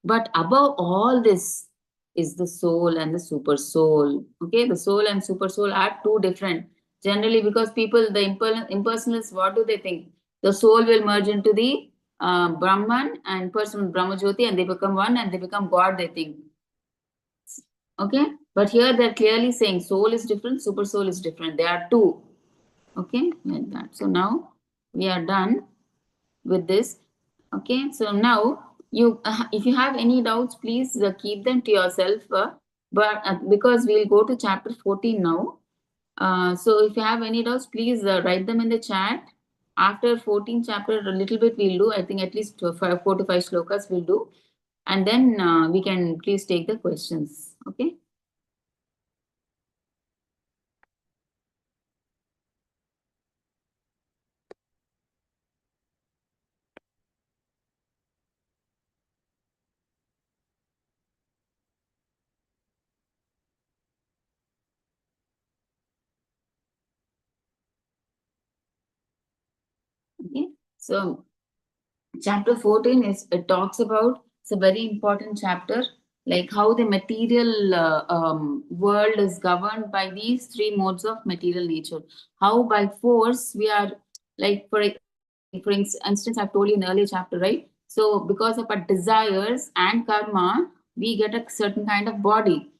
but above all this is the soul and the super soul. Okay, the soul and super soul are two different. Generally, because people, the impersonalists, what do they think? The soul will merge into the Brahman and person Brahma Jyoti, and they become one and they become God, they think. Okay, but here they're clearly saying soul is different, super soul is different. They are two. Okay, like that. So now we are done with this. Okay, so now you, if you have any doubts, please keep them to yourself. But because we'll go to chapter 14 now. So if you have any doubts, please write them in the chat. After 14 chapter, a little bit we'll do. I think at least 4 to 5 shlokas we'll do, and then we can please take the questions. Okay. Okay, so chapter 14 is, it talks about, it's a very important chapter, like how the material world is governed by these three modes of material nature. How by force we are, like for instance, I've told you in the earlier chapter, right? So because of our desires and karma, we get a certain kind of body.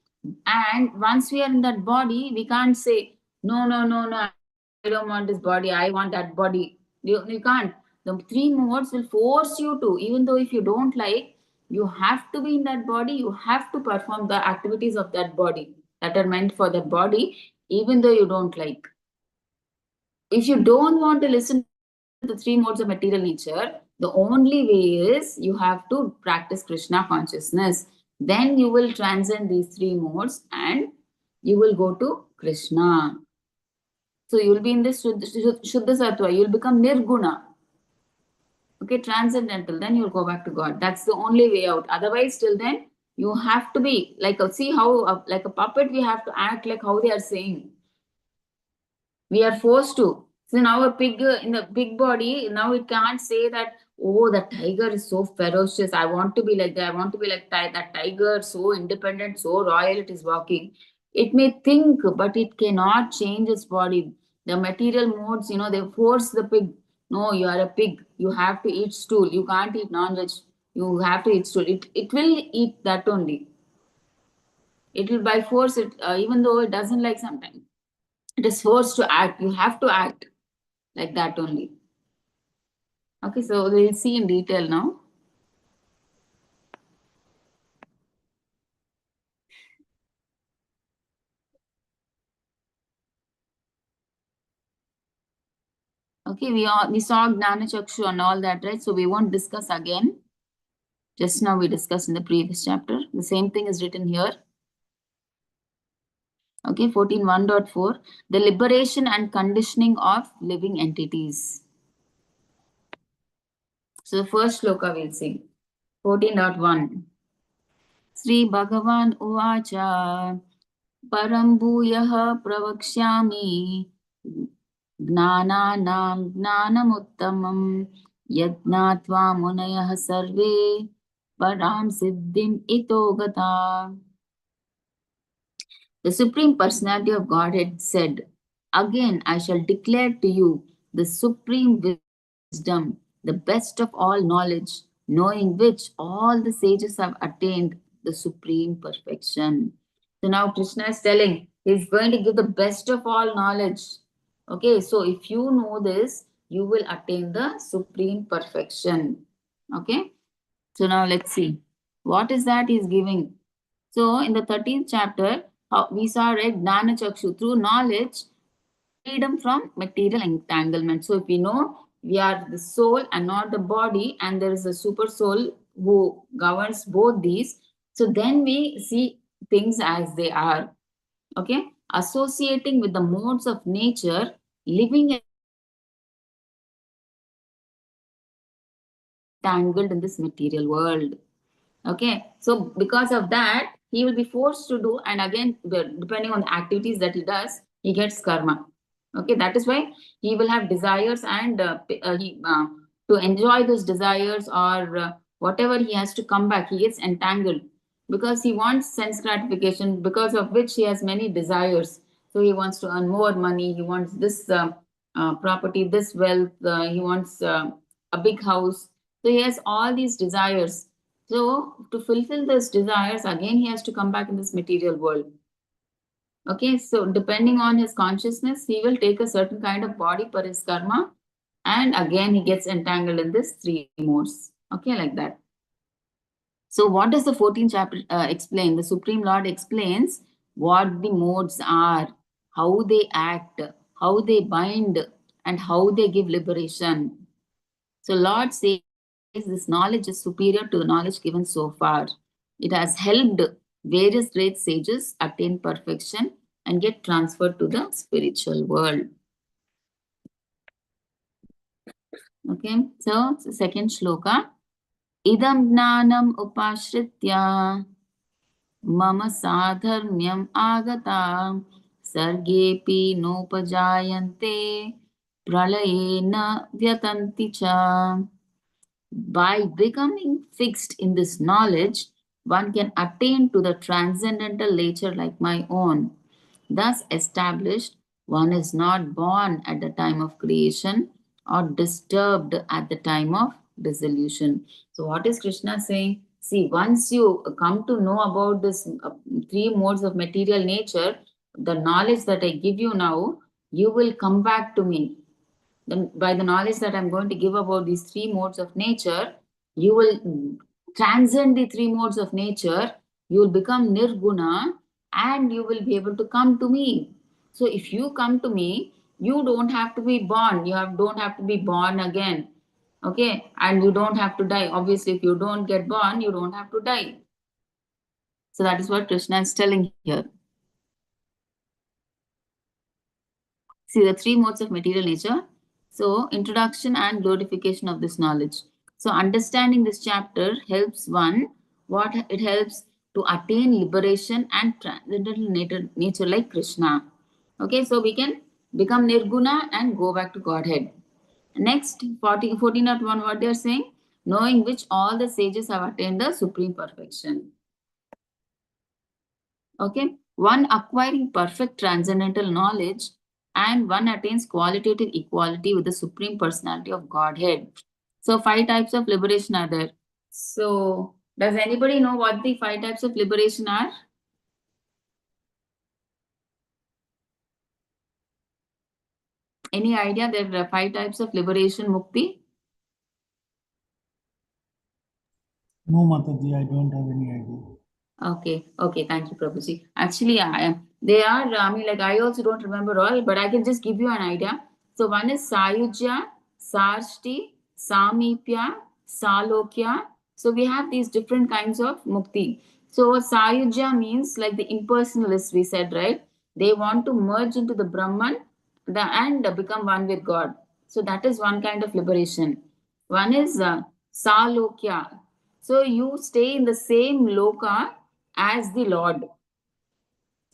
And once we are in that body, we can't say, no, no, no, no, I don't want this body, I want that body. You can't. The three modes will force you to, even though if you don't like, you have to be in that body, you have to perform the activities of that body that are meant for that body, even though you don't like. If you don't want to listen to the three modes of material nature, the only way is you have to practice Krishna consciousness. Then you will transcend these three modes and you will go to Krishna. So you will be in this Shuddha Sattva, you will become Nirguna. Okay, transcendental, then you'll go back to God. That's the only way out. Otherwise, till then, you have to be like, see how, like a puppet, we have to act like how they are saying. We are forced to. So now a pig in the big body, now it can't say that, oh, the tiger is so ferocious. I want to be like that. I want to be like that tiger, so independent, so royal, it is walking. It may think, but it cannot change its body. The material modes, they force the pig. No, you are a pig. You have to eat stool. You can't eat non-veg. You have to eat stool. It will eat that only. It will by force it, even though it doesn't like sometimes. It is forced to act. You have to act like that only. Okay, so we'll see in detail now. Okay, we saw Gnana Chakshu and all that, right? So we won't discuss again. Just now we discussed in the previous chapter. The same thing is written here. Okay, 14.1.4. The liberation and conditioning of living entities. So the first shloka we'll see. 14.1. Sri Bhagavan Uvacha Param Bhuyah Pravakshyami Gnananam Gnanamuttamam Yadnatva Munayah Sarve Param Siddhim Ito Gata. The Supreme Personality of Godhead said, again I shall declare to you the supreme wisdom, the best of all knowledge, knowing which all the sages have attained the supreme perfection. So now Krishna is telling, he's going to give the best of all knowledge. Okay, so if you know this, you will attain the supreme perfection. Okay, so now let's see. What is that he's giving? So in the 13th chapter, we saw right Gnana Chakshu. Through knowledge, freedom from material entanglement. So if we know we are the soul and not the body, and there is a super soul who governs both these, so then we see things as they are. Okay, associating with the modes of nature, living entangled in this material world. Okay, so because of that, he will be forced to do, and again, depending on the activities that he does, he gets karma. Okay, that is why he will have desires, and to enjoy those desires or whatever he has to come back, he gets entangled because he wants sense gratification, because of which he has many desires. So he wants to earn more money, he wants this property, this wealth, he wants a big house. So he has all these desires. So to fulfill those desires, again, he has to come back in this material world. Okay, so depending on his consciousness, he will take a certain kind of body per his karma. And again, he gets entangled in this three modes. Okay, like that. So what does the 14th chapter explain? The Supreme Lord explains what the modes are, how they act, how they bind, and how they give liberation. So Lord says this knowledge is superior to the knowledge given so far. It has helped various great sages attain perfection and get transferred to the spiritual world. Okay, so second shloka. Idam jnanam upashritya mama sadharmyam agata sargepi nopajayante pralayena vyatanti cha. By becoming fixed in this knowledge, one can attain to the transcendental nature like my own. Thus established, one is not born at the time of creation or disturbed at the time of dissolution. So, what is Krishna saying? See, once you come to know about this three modes of material nature, the knowledge that I give you now, you will come back to me. by the knowledge that I'm going to give about these three modes of nature, you will transcend the three modes of nature, you will become nirguna, and you will be able to come to me. So if you come to me, you don't have to be born, don't have to be born again. Okay, and you don't have to die. Obviously, if you don't get born, you don't have to die. So that is what Krishna is telling here. See the three modes of material nature. So, introduction and glorification of this knowledge. So, understanding this chapter helps one, what it helps to attain liberation and transcendental nature like Krishna. Okay, so we can become Nirguna and go back to Godhead. Next, 14.1, what they are saying, knowing which all the sages have attained the supreme perfection. Okay, one acquiring perfect transcendental knowledge and one attains qualitative equality with the supreme personality of Godhead. So, five types of liberation are there. So, does anybody know what the five types of liberation are? Any idea? There are five types of liberation, Mukti? No, Mataji, I don't have any idea. Okay, thank you, Prabhuji. Actually, they are, like I also don't remember all, but I can just give you an idea. So one is Sayujya, Sarshti, Samipya, Salokya. So we have these different kinds of mukti. So Sayujya means like the impersonalists, we said, right? They want to merge into the Brahman and become one with God. So that is one kind of liberation. One is Salokya. So you stay in the same loka as the Lord.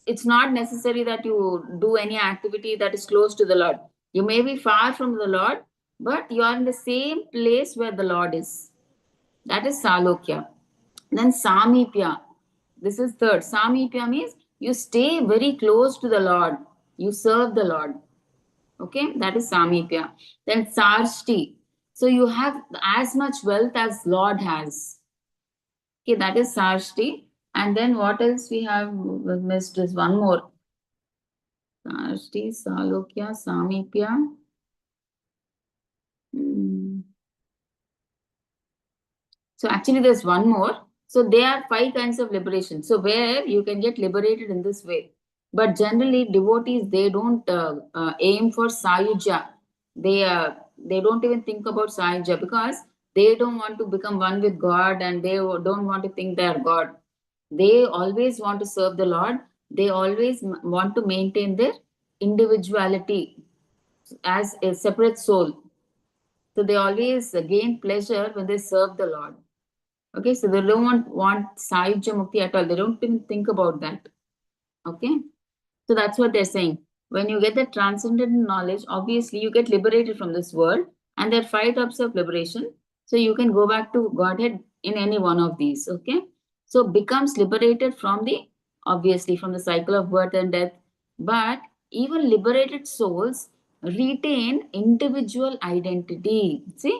It's not necessary that you do any activity that is close to the Lord. You may be far from the Lord, but you are in the same place where the Lord is. That is Salokya. Then Samipya. This is third. Samipya means you stay very close to the Lord. You serve the Lord. Okay, that is Samipya. Then Sarshti. So you have as much wealth as Lord has. Okay, that is Sarshti. And then what else we have missed is one more. Sarshti, Salokya, Samipya. Hmm. So actually there's one more. So there are five kinds of liberation. So where you can get liberated in this way. But generally devotees, they don't aim for Sayuja. They don't even think about Sayuja because they don't want to become one with God and they don't want to think they are God. They always want to serve the Lord. They always want to maintain their individuality as a separate soul. So they always gain pleasure when they serve the Lord. Okay, so they don't want Sayujya Mukti at all. They don't even think about that. Okay, so that's what they're saying. When you get the transcendental knowledge, obviously you get liberated from this world, and there are five types of liberation. So you can go back to Godhead in any one of these. Okay, so becomes liberated from the obviously from the cycle of birth and death, but even liberated souls retain individual identity. See,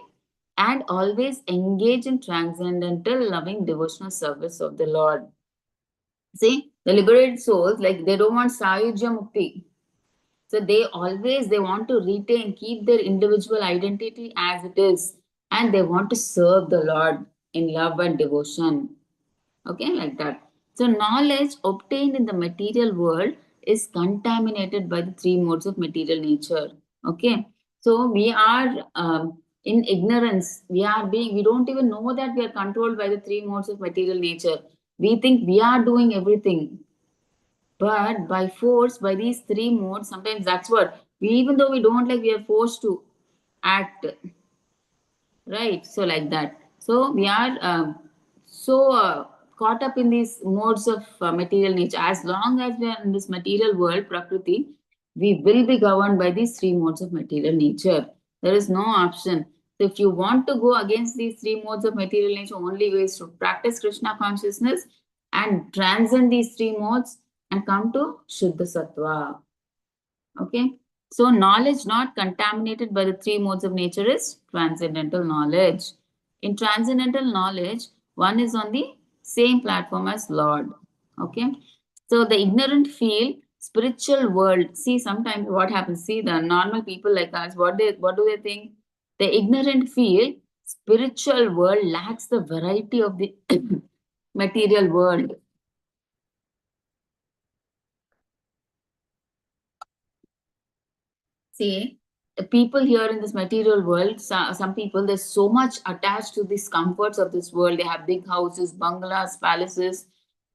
and always engage in transcendental loving devotional service of the Lord. See, the liberated souls, like they don't want Sayujya Mukti. So they want to retain, keep their individual identity as it is, and they want to serve the Lord in love and devotion. Okay, like that. So knowledge obtained in the material world is contaminated by the three modes of material nature. Okay, so we are in ignorance. We don't even know that we are controlled by the three modes of material nature. We think we are doing everything, but by force, by these three modes, sometimes that's what we, even though we don't like, we are forced to act, right? So like that. So we are caught up in these modes of material nature. As long as we are in this material world, Prakriti, we will be governed by these three modes of material nature. There is no option. So if you want to go against these three modes of material nature, only way is to practice Krishna consciousness and transcend these three modes and come to Shuddha Sattva. Okay. So knowledge not contaminated by the three modes of nature is transcendental knowledge. In transcendental knowledge, one is on the same platform as Lord. Okay. So the ignorant feel spiritual world. See, sometimes what happens, see, the normal people like us, what do they think? The ignorant feel spiritual world lacks the variety of the material world. See, the people here in this material world, some people, they're so much attached to these comforts of this world. They have big houses, bungalows, palaces,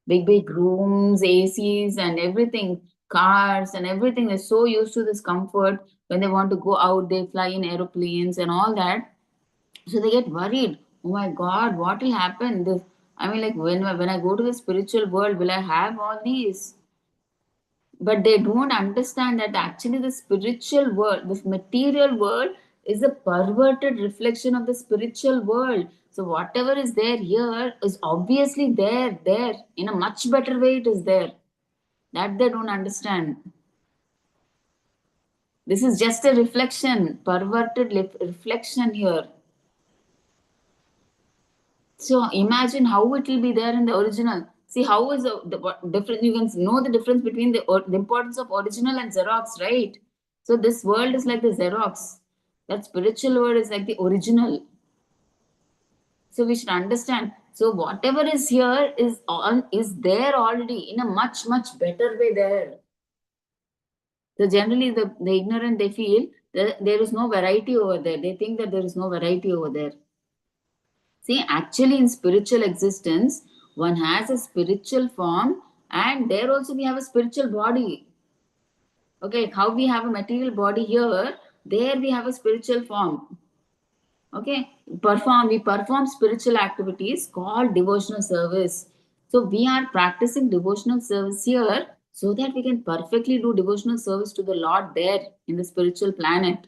big rooms, ACs, and everything, cars, and everything. They're so used to this comfort. When they want to go out, they fly in aeroplanes and all that. So they get worried. Oh my God, what will happen? This, I mean, like when I go to the spiritual world, will I have all these? But they don't understand that actually the spiritual world, this material world, is a perverted reflection of the spiritual world. So whatever is there here is obviously there in a much better way. It is there that they don't understand. This is just a reflection, perverted reflection here. So imagine how it will be there in the original. See how is the what difference? You can know the difference between the importance of original and Xerox, right? So this world is like the Xerox. That spiritual world is like the original. So we should understand. So whatever is here is there already in a much better way there. So generally the ignorant they feel that there is no variety over there. They think that there is no variety over there. See, actually, in spiritual existence, one has a spiritual form, and there also we have a spiritual body. Okay, how we have a material body here, there we have a spiritual form. Okay, we perform spiritual activities called devotional service. So we are practicing devotional service here so that we can perfectly do devotional service to the Lord there in the spiritual planet.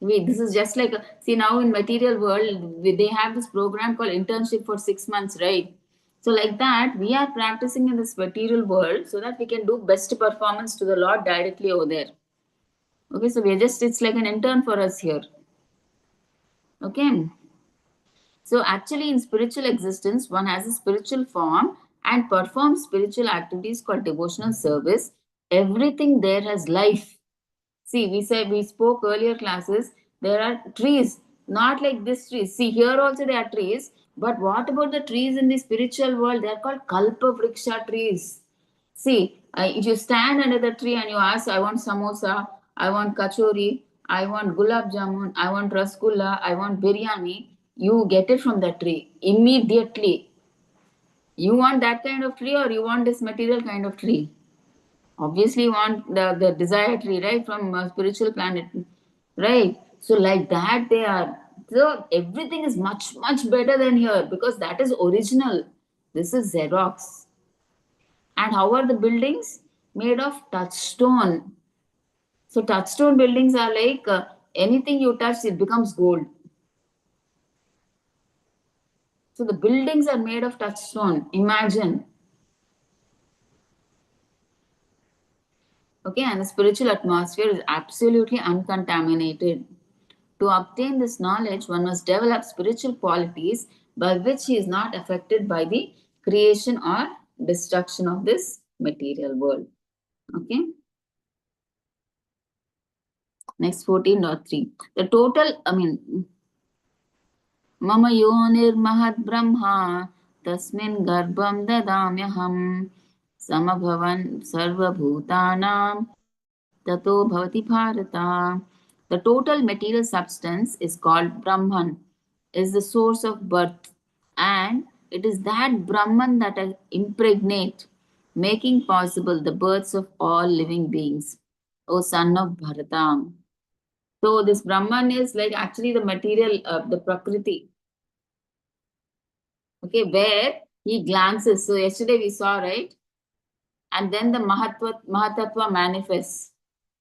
This is just like see now in material world they have this program called internship for 6 months, right? So like that we are practicing in this material world so that we can do best performance to the Lord directly over there. Okay, so we're just it's like an intern for us here. Okay, so actually in spiritual existence one has a spiritual form and performs spiritual activities called devotional service. Everything there has life. See, we spoke earlier classes, there are trees, not like this trees. See, here also there are trees, but what about the trees in the spiritual world? They are called Kalpa Vriksha trees. See, if you stand under the tree and you ask, I want samosa, I want kachori, I want gulab jamun, I want rasgulla, I want biryani, you get it from the tree immediately. You want that kind of tree or you want this material kind of tree? Obviously want the desired tree, right, from a spiritual planet, right? So like that they are. So everything is much better than here because that is original. This is Xerox. And how are the buildings? Made of touchstone. So touchstone buildings are like anything you touch, it becomes gold. So the buildings are made of touchstone. Imagine. Okay, and the spiritual atmosphere is absolutely uncontaminated. To obtain this knowledge, one must develop spiritual qualities by which he is not affected by the creation or destruction of this material world. Okay. Next 14.3. The total, Mama yonir mahad brahma tasmin garbham dadamyaham samabhavan sarvabhutanam tato bhavati bharata. The total material substance is called Brahman, is the source of birth, and it is that Brahman that impregnate, making possible the births of all living beings. O son of Bharata. So this Brahman is like actually the material, the Prakriti. Okay, where he glances. So yesterday we saw, right? And then the Mahatattva manifests.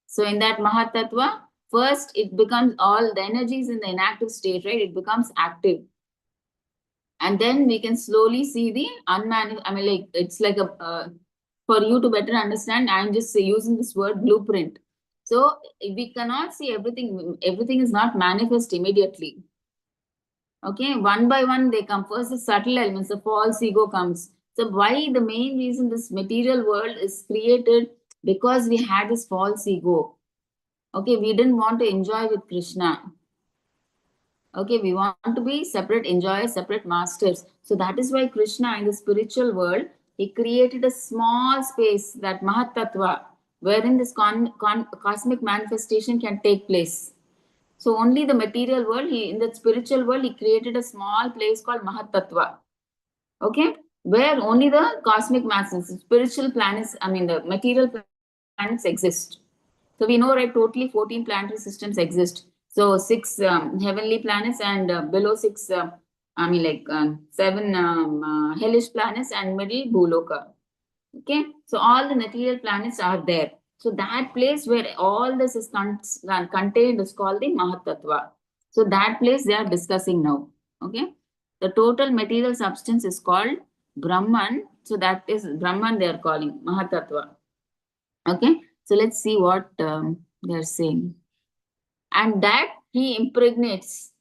So in that Mahatattva, first it becomes all the energies in the inactive state, right? It becomes active. And then we can slowly see the unmanifest. I mean, like it's like for you to better understand, I'm just using this word blueprint. So we cannot see everything. Everything is not manifest immediately. Okay, one by one they come. First, the subtle elements, the false ego comes. So why the main reason this material world is created because we had this false ego. Okay, we didn't want to enjoy with Krishna. Okay, we want to be separate enjoyers, separate masters. So that is why Krishna in the spiritual world, he created a small space, that Mahatattva, wherein this cosmic manifestation can take place. So only the material world, in the spiritual world, he created a small place called Mahatattva. Okay, where only the cosmic masses, spiritual planets, I mean the material planets exist. So we know, right, totally 14 planetary systems exist. So six heavenly planets and below six, seven hellish planets and middle Bhuloka. Okay, so all the material planets are there. So that place where all this is contained is called the Mahatattva. So that place they are discussing now. Okay, the total material substance is called Brahman. So that is Brahman they are calling Mahatattva. Okay, so let's see what they are saying. And that he impregnates.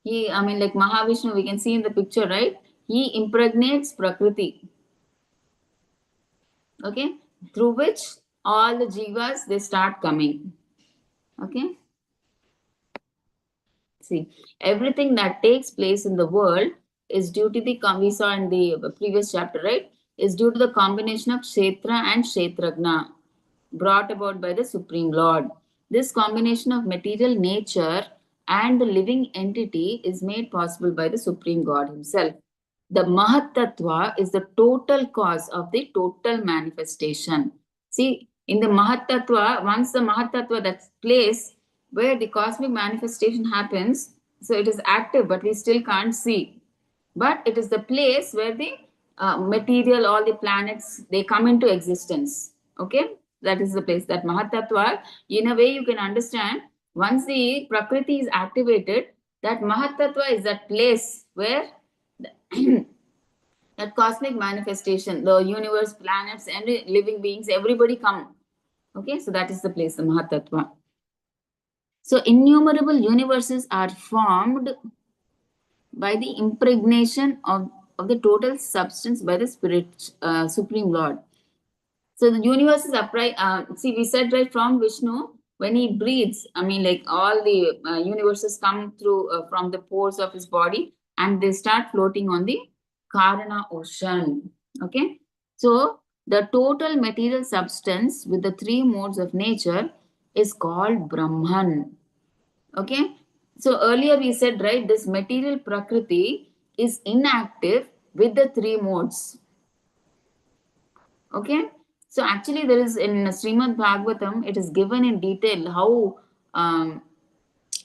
I mean, like Mahavishnu, we can see in the picture, right? He impregnates Prakriti. Okay, through which all the jivas they start coming. Okay, see, everything that takes place in the world is due to the, we saw in the previous chapter, right, is due to the combination of kshetra and kshetragna brought about by the Supreme Lord. This combination of material nature and the living entity is made possible by the Supreme God himself. The Mahatattva is the total cause of the total manifestation. See, in the Mahatattva, once the Mahatattva, that place where the cosmic manifestation happens, so it is active, but we still can't see. But it is the place where the material, all the planets, they come into existence. Okay, that is the place, that Mahatattva. In a way, you can understand, once the Prakriti is activated, that Mahatattva is that place where that cosmic manifestation, the universe, planets, and living beings, everybody come. Okay, so that is the place, the Mahatattva. So innumerable universes are formed by the impregnation of the total substance by the Spirit, Supreme Lord. So the universe is upright. See, we said right from Vishnu, when he breathes, I mean, like all the universes come through from the pores of his body and they start floating on the Karana ocean. Okay. So the total material substance with the three modes of nature is called Brahman. Okay. So earlier we said, right, this material Prakriti is inactive with the three modes. Okay, so actually there is in Srimad Bhagavatam, it is given in detail how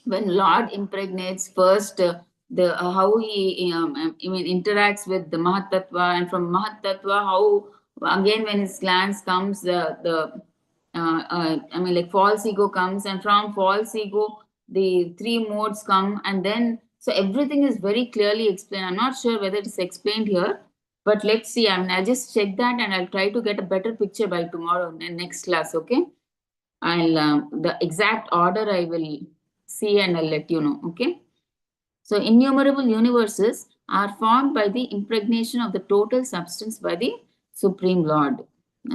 when Lord impregnates first the how he I mean interacts with the Mahatattva, and from Mahatattva how again when his glance comes the I mean like false ego comes, and from false ego the three modes come, and then so everything is very clearly explained. I'm not sure whether it's explained here, but let's see. I mean, I'll just check that and I'll try to get a better picture by tomorrow in next class. Okay, I'll the exact order I will see and I'll let you know. Okay. So innumerable universes are formed by the impregnation of the total substance by the Supreme Lord.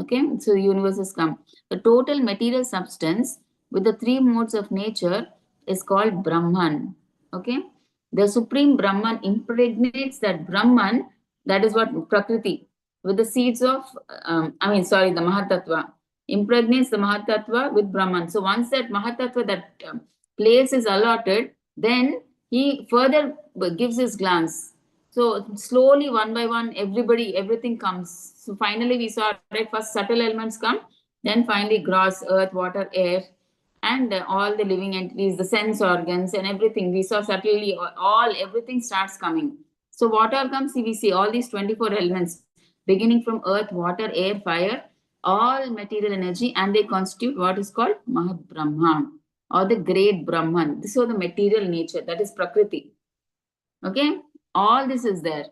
Okay, so universes come. The total material substance with the three modes of nature is called Brahman. Okay, the Supreme Brahman impregnates that Brahman, that is what Prakriti, with the seeds of, the Mahatattva, impregnates the Mahatattva with Brahman. So once that Mahatattva, that place is allotted, then he further gives his glance. So slowly, one by one, everything comes. So finally, we saw, right, first subtle elements come, then finally gross, earth, water, air, and all the living entities, the sense organs, and everything. We saw subtly everything starts coming. So what all comes? We see all these 24 elements, beginning from earth, water, air, fire, all material energy, and they constitute what is called Mahad Brahman or the great Brahman. This is the material nature, that is Prakriti. Okay, all this is there.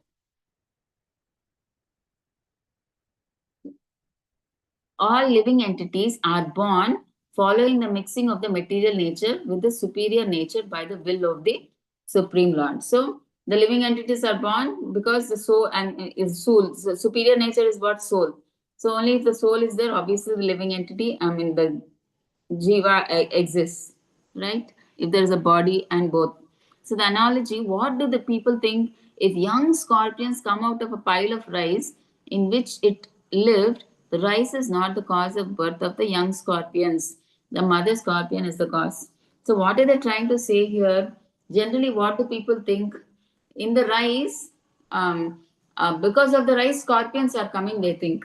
All living entities are born following the mixing of the material nature with the superior nature by the will of the Supreme Lord. So the living entities are born because the soul and is soul. So superior nature is what? Soul. So only if the soul is there, obviously the living entity, I mean the jiva exists, right? If there is a body and both. So the analogy, what do the people think if young scorpions come out of a pile of rice in which it lived? The rice is not the cause of birth of the young scorpions. The mother scorpion is the cause. So what are they trying to say here? Generally, what do people think? In the rice, because of the rice, scorpions are coming, they think,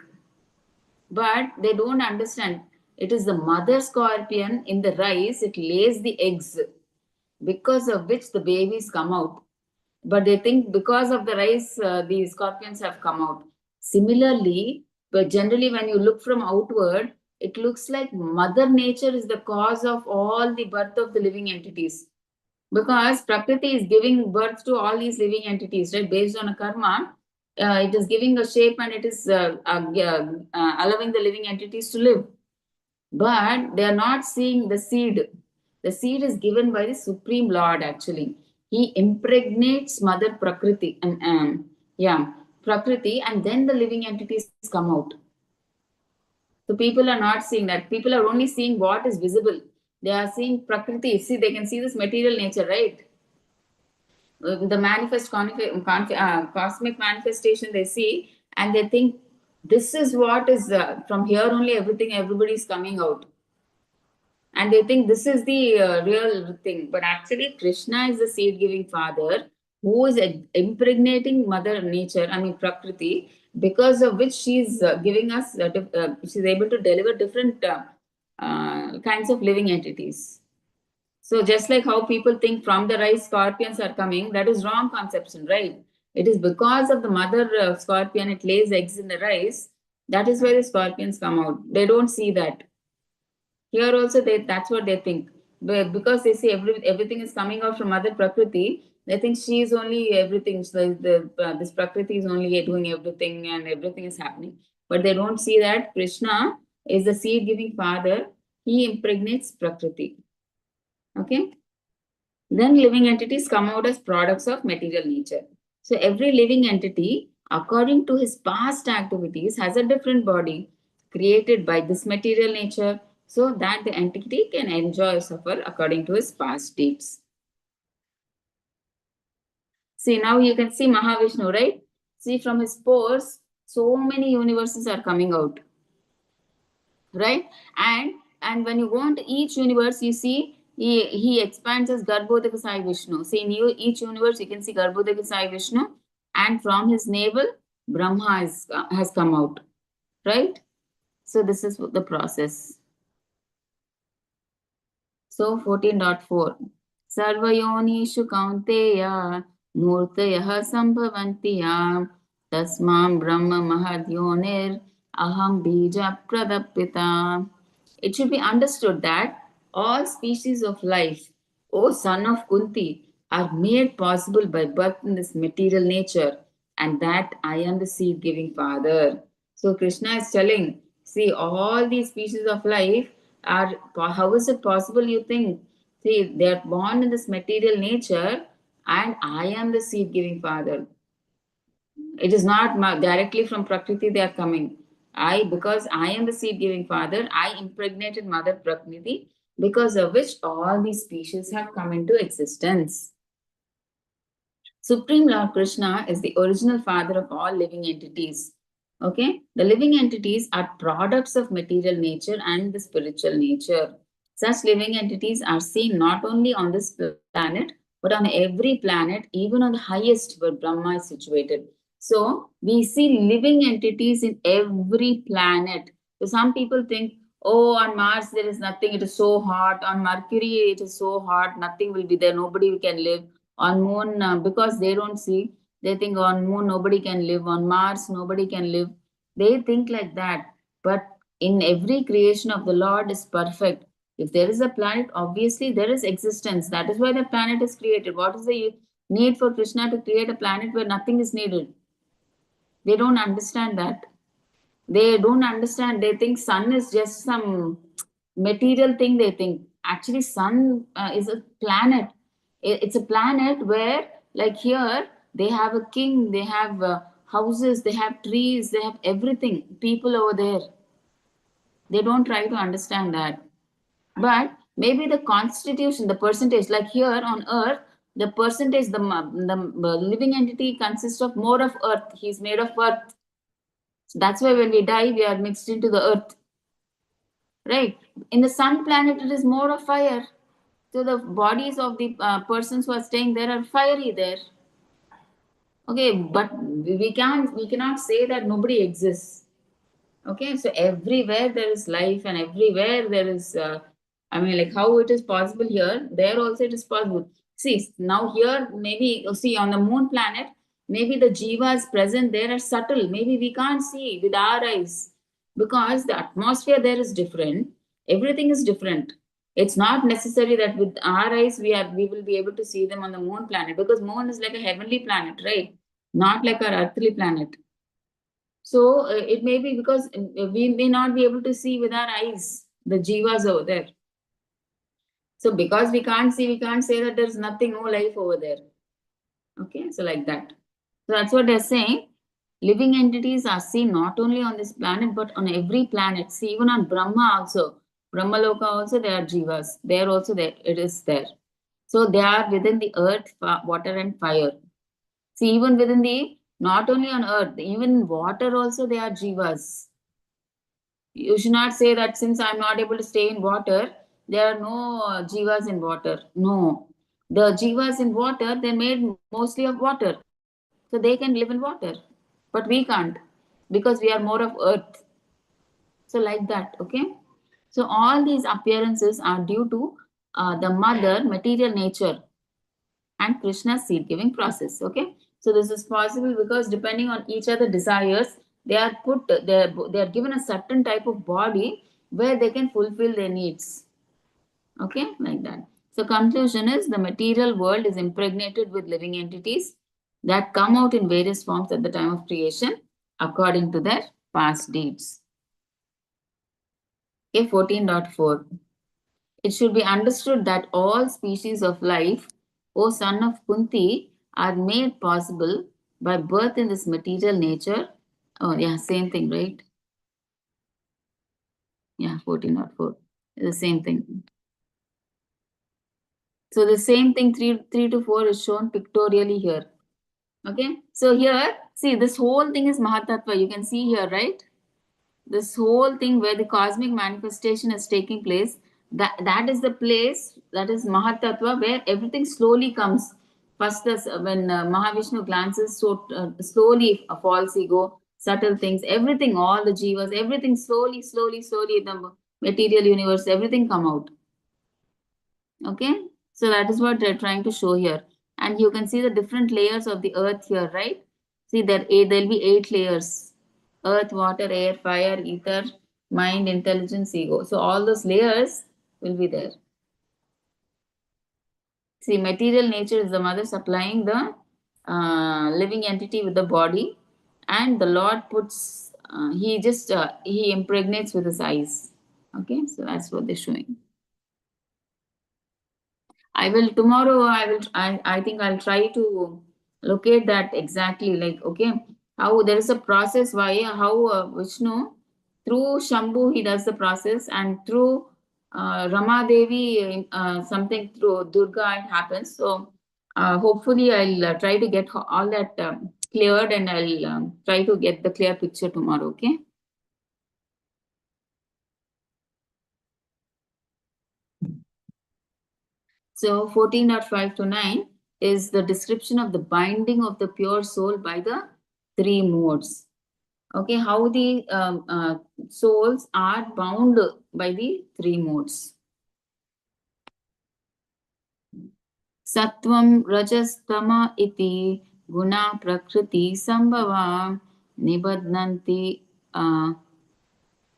but they don't understand. It is the mother scorpion in the rice, it lays the eggs because of which the babies come out. But they think because of the rice, the scorpions have come out. Similarly, but generally, when you look from outward, it looks like Mother Nature is the cause of all the birth of the living entities. Because Prakriti is giving birth to all these living entities, right? Based on a karma, it is giving a shape and it is allowing the living entities to live. But they are not seeing the seed. The seed is given by the Supreme Lord actually. He impregnates Mother Prakriti and yeah, Prakriti, and then the living entities come out. So people are not seeing that. People are only seeing what is visible. They are seeing Prakriti. See, they can see this material nature, right? The cosmic manifestation they see, and they think this is what is from here only everybody is coming out, and they think this is the real thing. But actually, Krishna is the seed giving father who is impregnating Mother Nature, I mean Prakriti, because of which she's giving us, she's able to deliver different kinds of living entities. So just like how people think from the rice scorpions are coming, that is wrong conception, right? It is because of the mother scorpion, it lays eggs in the rice. That is why the scorpions come out. They don't see that. Here also, that's what they think. Because they see everything is coming out from Mother Prakriti, they think she is only everything. So this Prakriti is only doing everything and everything is happening. But they don't see that Krishna is the seed giving father. He impregnates Prakriti. Okay. Then living entities come out as products of material nature. So every living entity, according to his past activities, has a different body created by this material nature so that the entity can enjoy or suffer according to his past deeds. See, now you can see Mahavishnu, right? See, from his pores, so many universes are coming out, right? And when you go into each universe, you see he expands as Garbhodaka Sai Vishnu. See, in each universe, you can see Garbhodaka Sai Vishnu, and from his navel, Brahma has come out, right? So this is the process. So 14.4 Sarvayonishu Kaunteya Murtayah Sambhavanti Yam Tasmam Brahma Mahadyonir Aham Bija Pradapita. It should be understood that all species of life, O son of Kunti, are made possible by birth in this material nature, and that I am the seed giving father. So Krishna is telling, see, all these species of life are, how is it possible you think? See, they are born in this material nature, and I am the seed giving father. It is not directly from Prakriti they are coming. Because I am the seed giving father, I impregnated Mother Prakriti, because of which all these species have come into existence. Supreme Lord Krishna is the original father of all living entities. Okay? The living entities are products of material nature and the spiritual nature. Such living entities are seen not only on this planet, but on every planet, even on the highest where Brahma is situated. So, we see living entities in every planet. So, some people think, oh, on Mars there is nothing, it is so hot. On Mercury it is so hot, nothing will be there, nobody can live. On Moon, because they don't see, they think on Moon nobody can live, on Mars nobody can live. They think like that. But in every creation of the Lord is perfect. If there is a planet, obviously there is existence. That is why the planet is created. What is the need for Krishna to create a planet where nothing is needed? They don't understand that. They don't understand. They think sun is just some material thing. They think actually sun is a planet. It's a planet where, like here, they have a king. They have houses, they have trees, they have everything, people over there. They don't try to understand that. But maybe the constitution, the percentage, like here on earth, the percentage, the living entity consists of more of earth. He's made of earth. So that's why when we die, we are mixed into the earth. Right? In the sun planet, it is more of fire. So the bodies of the persons who are staying there are fiery there. Okay, but we cannot say that nobody exists. Okay, so everywhere there is life, and everywhere there is, I mean, like how it is possible here, there also it is possible. See, now here, maybe, you see, on the moon planet, maybe the jivas present there are subtle. Maybe we can't see with our eyes because the atmosphere there is different. Everything is different. It's not necessary that with our eyes we will be able to see them on the moon planet, because moon is like a heavenly planet, right? Not like our earthly planet. So it may be because we may not be able to see with our eyes the jivas over there. So because we can't see, we can't say that there's nothing, no life over there. Okay, so like that. So that's what they're saying. Living entities are seen not only on this planet but on every planet. See, even on Brahma also, Brahmaloka also, there are jivas. There also, there it is there. So they are within the earth, water, and fire. See, even within the, not only on earth, even in water also, they are jivas. You should not say that since I'm not able to stay in water, there are no jivas in water. No. The jivas in water, they're made mostly of water. So they can live in water. But we can't because we are more of earth. So, like that, okay? So, all these appearances are due to the mother, material nature, and Krishna's seed giving process. Okay, so this is possible because depending on each other desires, they are given a certain type of body where they can fulfill their needs. Okay, like that. So conclusion is the material world is impregnated with living entities that come out in various forms at the time of creation according to their past deeds. Okay, 14.4. It should be understood that all species of life, O son of Kunti, are made possible by birth in this material nature. Oh, yeah, same thing, right? Yeah, 14.4. The same thing. So the same thing, 3 to 4 is shown pictorially here. Okay, so here, see, this whole thing is Mahatattva. You can see here, right? This whole thing where the cosmic manifestation is taking place, that is the place, that is Mahatattva, where everything slowly comes. First, this, when Mahavishnu glances, so slowly false ego, subtle things, everything, all the jivas, everything slowly, slowly, slowly, the material universe, everything come out. Okay, so that is what they're trying to show here. And you can see the different layers of the earth here, right? See, there'll be 8 layers: earth, water, air, fire, ether, mind, intelligence, ego. So all those layers will be there. See, material nature is the mother supplying the living entity with the body, and the Lord puts, he impregnates with his eyes. Okay, so that's what they're showing. I will tomorrow. I think I'll try to locate that exactly. Like, okay, how there is a process why how Vishnu through Shambhu he does the process, and through Rama Devi something through Durga it happens. So hopefully I'll try to get all that cleared, and I'll try to get the clear picture tomorrow. Okay. So 14.5 to 9 is the description of the binding of the pure soul by the 3 modes. Okay, how the souls are bound by the 3 modes. Sattvam rajastama iti guna prakriti sambhava nibadnanti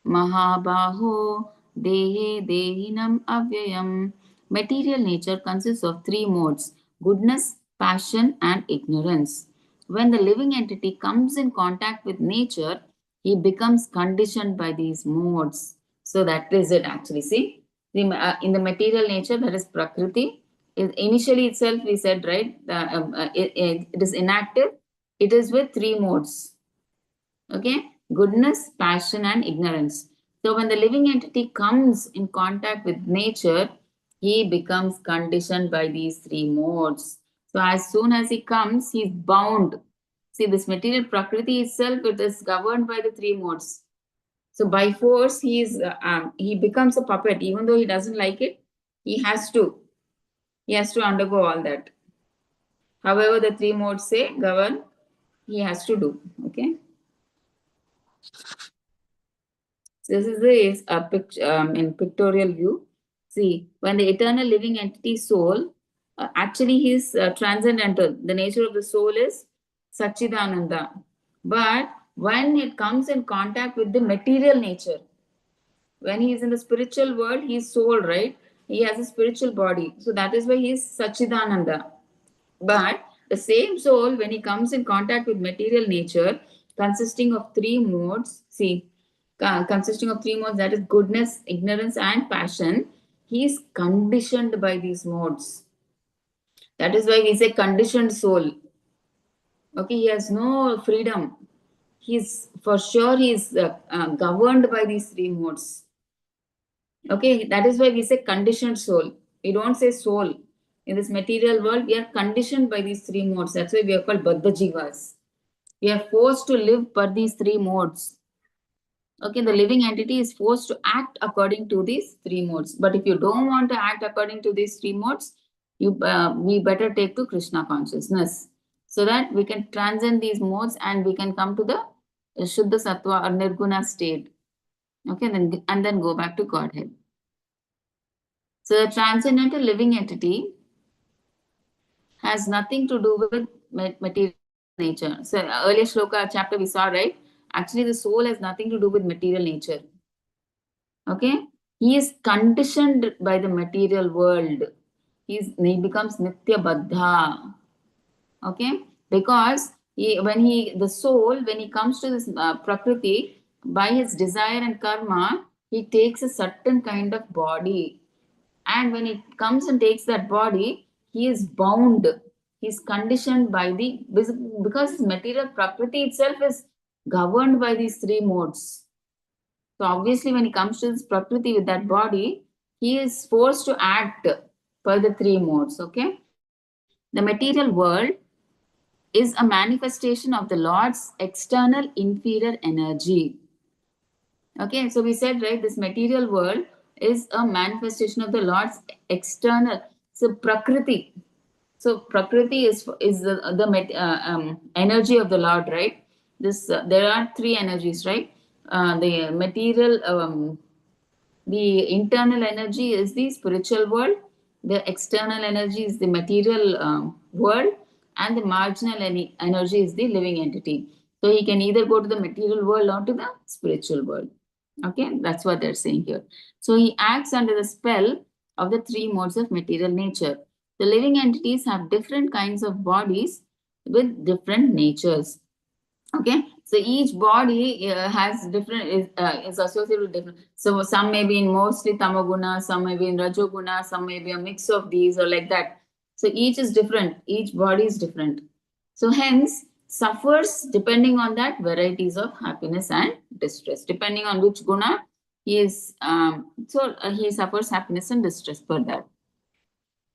Mahabaho Dehe Dehinam Avyayam. Material nature consists of 3 modes: goodness, passion, and ignorance. When the living entity comes in contact with nature, he becomes conditioned by these modes. So that is it actually. See, in the material nature, that is Prakriti. Initially itself, we said, right, it is inactive. It is with three modes. Okay, goodness, passion, and ignorance. So when the living entity comes in contact with nature, he becomes conditioned by these three modes. So as soon as he comes, he's bound. See, this material prakriti itself, it is governed by the three modes. So by force, he becomes a puppet, even though he doesn't like it. He has to. He has to undergo all that. However, the three modes say govern, he has to do. Okay. This is a in pictorial view. See, when the eternal living entity soul, actually he is transcendental. The nature of the soul is Satchidananda. But when it comes in contact with the material nature, when he is in the spiritual world, he is soul, right? He has a spiritual body. So that is why he is Satchidananda. But the same soul, when he comes in contact with material nature, consisting of three modes, see, consisting of three modes, that is goodness, ignorance, and passion, he is conditioned by these modes. That is why we say conditioned soul. Okay, he has no freedom. He's for sure he is governed by these three modes. Okay, that is why we say conditioned soul. We don't say soul. In this material world, we are conditioned by these three modes. That's why we are called Baddha Jivas. We are forced to live per these three modes. Okay, the living entity is forced to act according to these three modes. But if you don't want to act according to these three modes, we better take to Krishna consciousness so that we can transcend these modes and we can come to the Shuddha Sattva or Nirguna state. Okay, then go back to Godhead. So the transcendental living entity has nothing to do with material nature. So earlier shloka chapter we saw, right? Actually, the soul has nothing to do with material nature. Okay, he is conditioned by the material world. He becomes nitya baddha. Okay, because the soul when he comes to this prakriti by his desire and karma, he takes a certain kind of body, and when it comes and takes that body, he is bound. He's conditioned by because material prakriti itself is governed by these three modes. So obviously, when he comes to this prakriti with that body, he is forced to act per the three modes. Okay, the material world is a manifestation of the Lord's external inferior energy. Okay, so we said, right, this material world is a manifestation of the Lord's external. So Prakriti. So Prakriti is the energy of the Lord, right? This there are three energies, right? The material, the internal energy is the spiritual world. The external energy is the material world, and the marginal energy is the living entity. So he can either go to the material world or to the spiritual world. Okay, that's what they're saying here. So he acts under the spell of the three modes of material nature. The living entities have different kinds of bodies with different natures. Okay, so each body has different is associated with different. So some may be in mostly tamaguna, some may be in rajoguna, some may be a mix of these or like that. So each is different. Each body is different. So hence suffers depending on that varieties of happiness and distress. Depending on which guna he is, he suffers happiness and distress for that.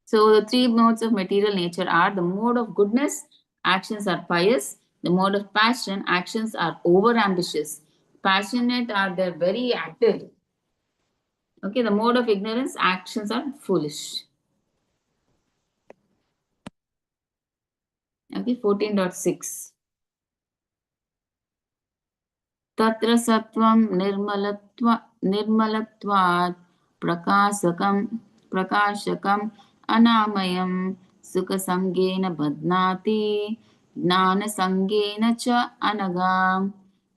So the three modes of material nature are the mode of goodness, actions are pious. The mode of passion, actions are over ambitious. Passionate are they're very active. Okay, the mode of ignorance, actions are foolish. Okay, 14.6. तत्र सत्वं निर्मलत्वात् प्रकाशकम् अनामयं सुखसंगेन बध्नाति ज्ञानसंगेन च Anagha.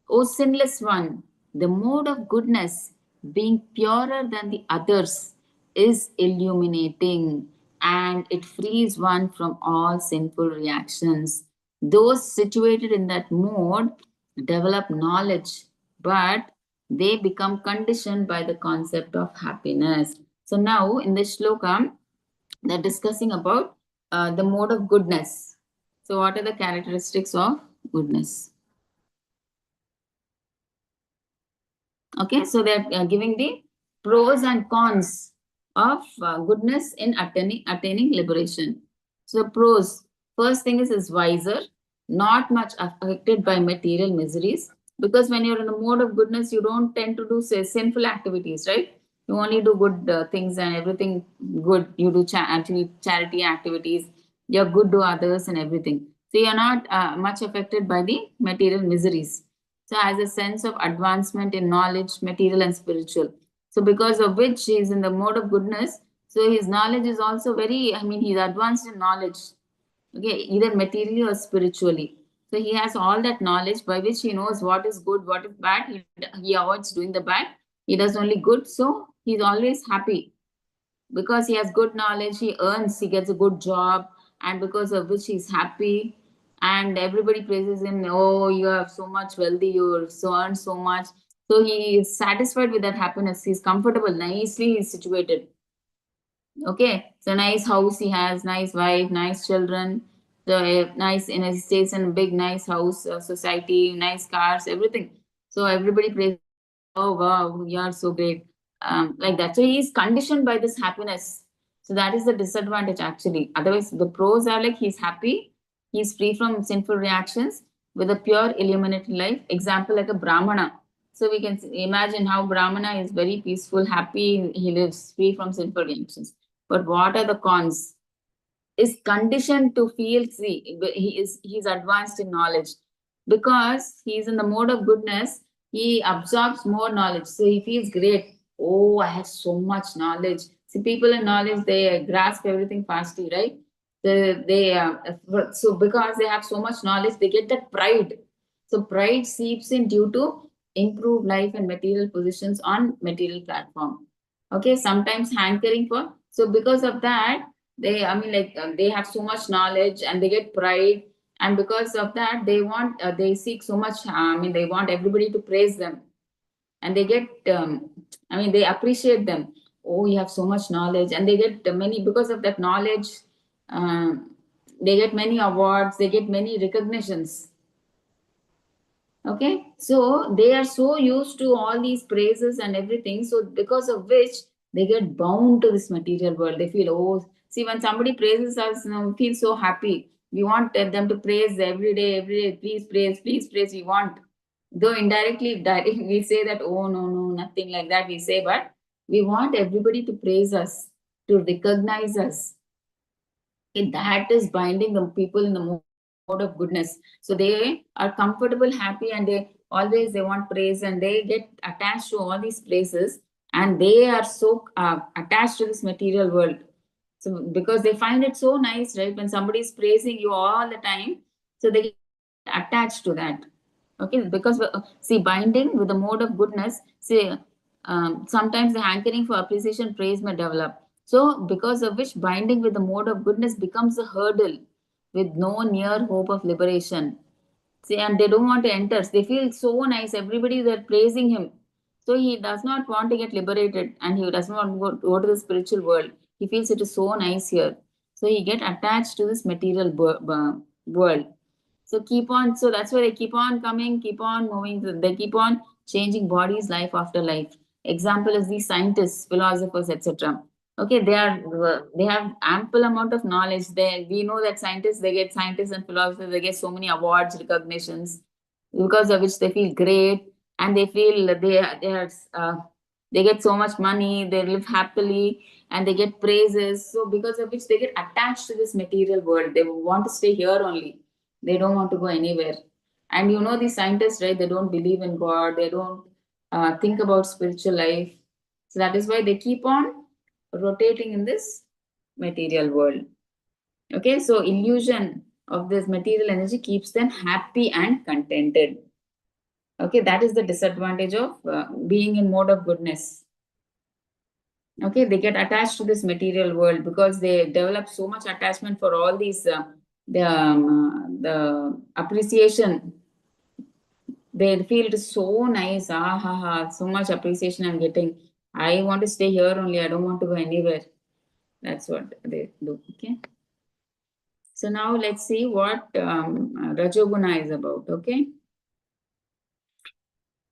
O sinless one, the mode of goodness, being purer than the others, is illuminating and it frees one from all sinful reactions. Those situated in that mode develop knowledge, but they become conditioned by the concept of happiness. So now in this shloka, they're discussing about the mode of goodness. So what are the characteristics of goodness. Okay, so they're giving the pros and cons of goodness in attaining liberation. So the pros, first thing is wiser, not much affected by material miseries, because when you're in a mode of goodness, you don't tend to do say, sinful activities, right? You only do good things and everything good. You do actually charity activities. You're good to others and everything. So you're not much affected by the material miseries. So has a sense of advancement in knowledge, material and spiritual. So because of which he is in the mode of goodness, so his knowledge is also very, I mean, he's advanced in knowledge, okay, either materially or spiritually. So he has all that knowledge by which he knows what is good, what is bad. He avoids doing the bad. He does only good. So he's always happy because he has good knowledge. He earns, he gets a good job, and because of which he's happy. And everybody praises him. Oh, you have so much wealthy, you so earn so much. So he is satisfied with that happiness. He's comfortable, nicely he's situated. Okay, so nice house he has, nice wife, nice children, the nice, he stays in a big nice house, society, nice cars, everything. So everybody praises, oh wow, you are so great, like that. So he is conditioned by this happiness. So that is the disadvantage actually. Otherwise, the pros are like he's happy, he's free from sinful reactions with a pure illuminated life. Example like a Brahmana. So we can imagine how Brahmana is very peaceful, happy, he lives free from sinful reactions. But what are the cons? Is conditioned to feel, see, he's advanced in knowledge. Because he's in the mode of goodness, he absorbs more knowledge. So he feels great. Oh, I have so much knowledge. See, people in knowledge, they grasp everything fastly, right? So because they have so much knowledge, they get that pride. So pride seeps in due to improved life and material positions on material platform. Okay, sometimes hankering for. So because of that, they, I mean, like they have so much knowledge and they get pride, and because of that, they want, they seek so much. I mean, they want everybody to praise them, and they get. I mean, they appreciate them. Oh, you have so much knowledge, and they get many because of that knowledge. Um, they get many awards. They get many recognitions. Okay, so they are so used to all these praises and everything. So because of which they get bound to this material world. They feel, oh, see, when somebody praises us, we feel so happy. We want them to praise every day, please praise. We want, though indirectly, directly, we say that, oh, no, no, nothing like that. We say, but we want everybody to praise us, to recognize us. Okay, that is binding the people in the mode of goodness. So they are comfortable, happy, and they want praise, and they get attached to all these places, and they are so attached to this material world. So because they find it so nice, right? When somebody is praising you all the time, so they get attached to that. Okay, because see, binding with the mode of goodness, say, sometimes the hankering for appreciation, praise may develop. So, because of which binding with the mode of goodness becomes a hurdle with no near hope of liberation. See, and they don't want to enter. They feel so nice. Everybody, they're praising him. So he does not want to get liberated, and he does not want to go to the spiritual world. He feels it is so nice here. So he get attached to this material world. So keep on. So that's why they keep on coming, keep on moving. They keep on changing bodies life after life. Example is these scientists, philosophers, etc. Okay, they have ample amount of knowledge. We know that scientists and philosophers, they get so many awards, recognitions, because of which they feel great, and they feel that they get so much money, they live happily, and they get praises. So because of which they get attached to this material world, they want to stay here only. They don't want to go anywhere. And you know, these scientists, right? They don't believe in God. They don't think about spiritual life. So that is why they keep on rotating in this material world. Okay, so illusion of this material energy keeps them happy and contented. Okay, that is the disadvantage of being in mode of goodness. Okay, they get attached to this material world because they develop so much attachment for all these the appreciation. They feel it is so nice. Ah ha ha, so much appreciation I'm getting. I want to stay here only. I don't want to go anywhere. That's what they do. Okay. So now let's see what Rajoguna is about, okay?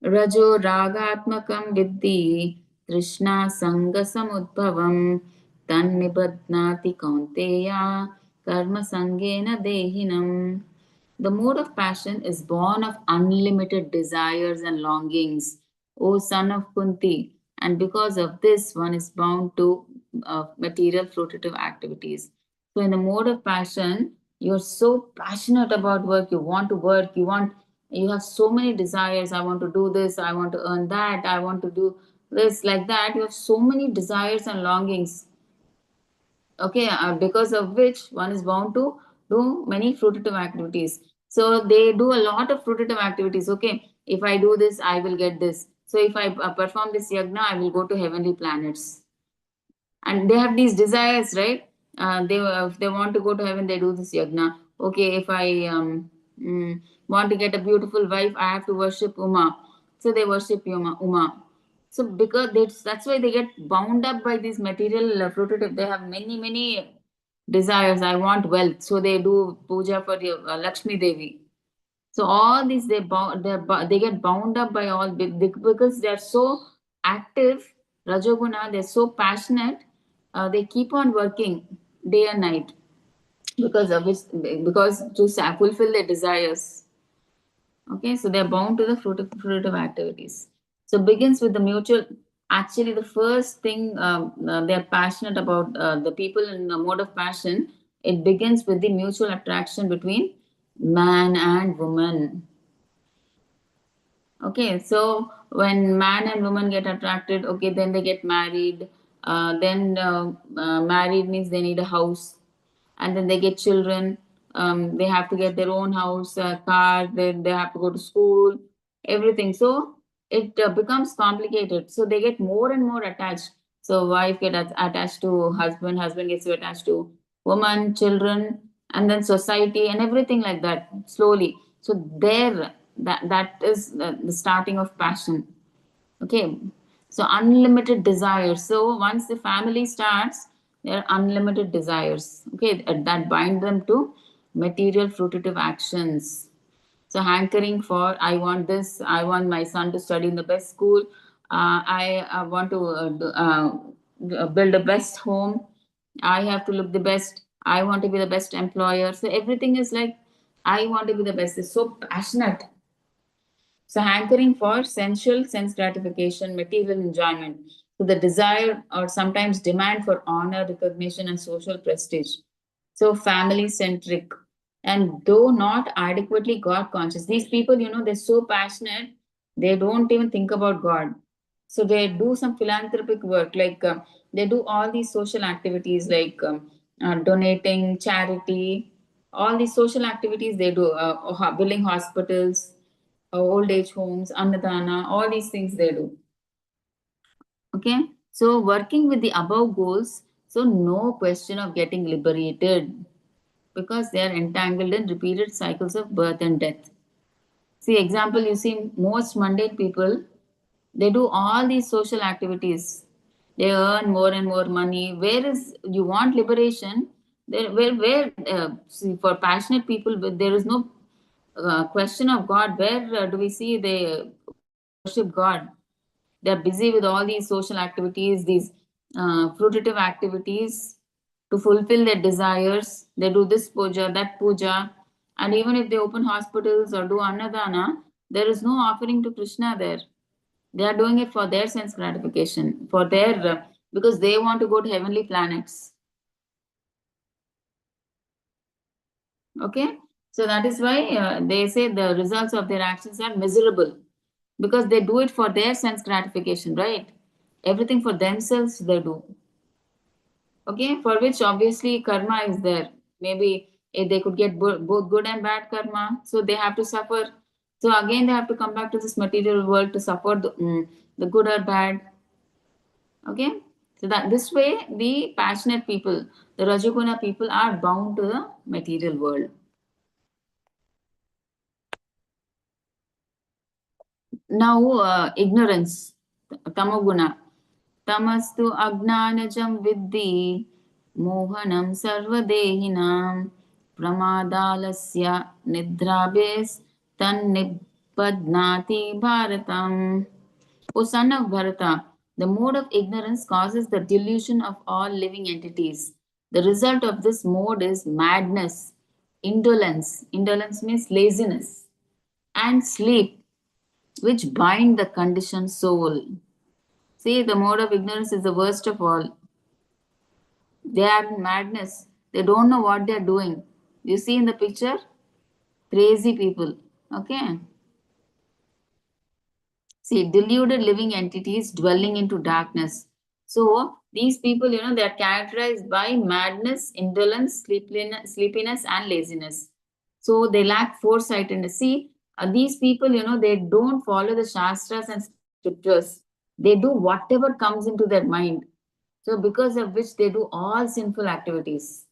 Rajo ragatmakam viddhi Krishna sanga samudbhavam tannibadnati kaunteya karma sangena dehinam. The mode of passion is born of unlimited desires and longings, O son of Kunti, and because of this, one is bound to material fruitive activities. So, in the mode of passion, you're so passionate about work, you want to work, you have so many desires. I want to do this, I want to earn that, I want to do this, like that. You have so many desires and longings, okay, because of which one is bound to do many fruitive activities. So they do a lot of fruitive activities. Okay, if I do this, I will get this. So if I perform this yagna, I will go to heavenly planets. And they have these desires, right? They if they want to go to heaven, they do this yagna. Okay, if I want to get a beautiful wife, I have to worship Uma. So they worship Uma. So because that's why they get bound up by these material fruitive. They have many desires. I want wealth, so they do puja for Lakshmi Devi. So all these they get bound up by all because they're so active, Rajoguna. They're so passionate. They keep on working day and night because of which because to fulfill their desires. Okay, so they're bound to the fruitive activities. So begins with the mutual. Actually, the first thing they're passionate about, the people in the mode of passion. It begins with the mutual attraction between man and woman. Okay, so when man and woman get attracted, okay, then they get married. Then married means they need a house, and then they get children. They have to get their own house, car. Then they have to go to school, everything. So it becomes complicated. So they get more and more attached. So wife get attached to husband, husband gets attached to woman, children, and then society and everything like that. Slowly. So there, that is the starting of passion. Okay, so unlimited desires. So once the family starts, there are unlimited desires. Okay, that bind them to material fruitive actions. So hankering for, I want this, I want my son to study in the best school, I want to build the best home, I have to look the best, I want to be the best employer. So everything is like, I want to be the best. It's so passionate. So, hankering for sensual sense gratification, material enjoyment, so the desire or sometimes demand for honor, recognition, and social prestige. So, family centric, and though not adequately God conscious, these people, they're so passionate, they don't even think about God. So, they do some philanthropic work, like they do all these social activities like donating, charity, all these social activities they do, building hospitals, old age homes, Annadana, all these things they do. Okay, so working with the above goals, so no question of getting liberated because they are entangled in repeated cycles of birth and death. See, example, you see most mundane people, they do all these social activities. They earn more and more money. Where is you want liberation? There, where see, for passionate people, there is no question of God. Where do we see they worship God? They're busy with all these social activities, these fruitive activities to fulfill their desires. They do this puja, that puja, and even if they open hospitals or do annadana, there is no offering to Krishna there. They are doing it for their sense gratification, for their because they want to go to heavenly planets. Okay, so that is why they say the results of their actions are miserable because they do it for their sense gratification, right? Everything for themselves they do. Okay, for which obviously karma is there. Maybe they could get both good and bad karma, so they have to suffer. So again, they have to come back to this material world to suffer the good or bad. Okay, so that this way the passionate people, the Rajoguna people, are bound to the material world. Now, ignorance, tamoguna. Tamastu agnanajam viddhi mohanam sarvadehinam Pramaдаlasya nidrabes tannibadnati bharatam. O son of Bharata, the mode of ignorance causes the delusion of all living entities. The result of this mode is madness, indolence. Indolence means laziness, and sleep, which bind the conditioned soul. See, the mode of ignorance is the worst of all. They are in madness. They don't know what they are doing. You see in the picture? Crazy people. Okay. See, deluded living entities dwelling into darkness. So, these people, they are characterized by madness, indolence, sleepiness and laziness. So, they lack foresightedness. See, these people, they don't follow the Shastras and scriptures. They do whatever comes into their mind. So, because of which they do all sinful activities.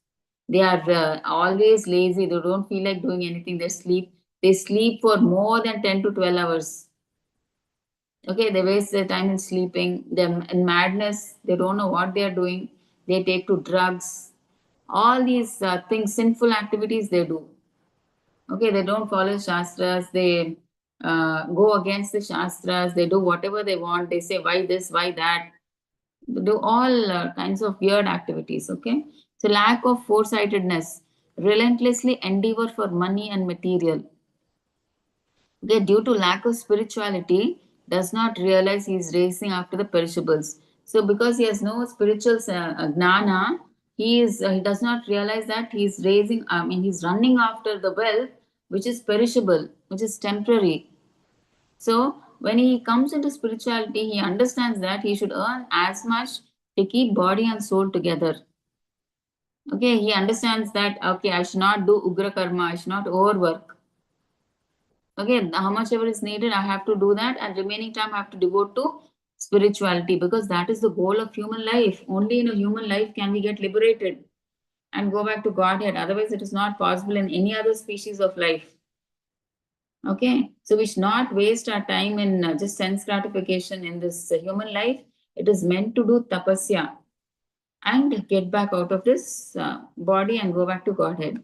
They are always lazy. They don't feel like doing anything. They sleep. They sleep for more than 10 to 12 hours. Okay, they waste their time in sleeping. They're in madness. They don't know what they are doing. They take to drugs. All these things, sinful activities they do. Okay, they don't follow Shastras. They go against the Shastras. They do whatever they want. They say, why this, why that. They do all kinds of weird activities. Okay, so lack of foresightedness, relentlessly endeavor for money and material. Okay, due to lack of spirituality, does not realize he is racing after the perishables. So, because he has no spiritual gnana, he does not realize that he is raising. I mean, he's running after the wealth which is perishable, which is temporary. So, when he comes into spirituality, he understands that he should earn as much to keep body and soul together. Okay, he understands that okay, I should not do ugra karma, I should not overwork. Okay, how much ever is needed, I have to do that, and remaining time I have to devote to spirituality, because that is the goal of human life. Only in a human life can we get liberated and go back to Godhead. Otherwise, it is not possible in any other species of life. Okay, so we should not waste our time in just sense gratification in this human life. It is meant to do tapasya and get back out of this body and go back to Godhead.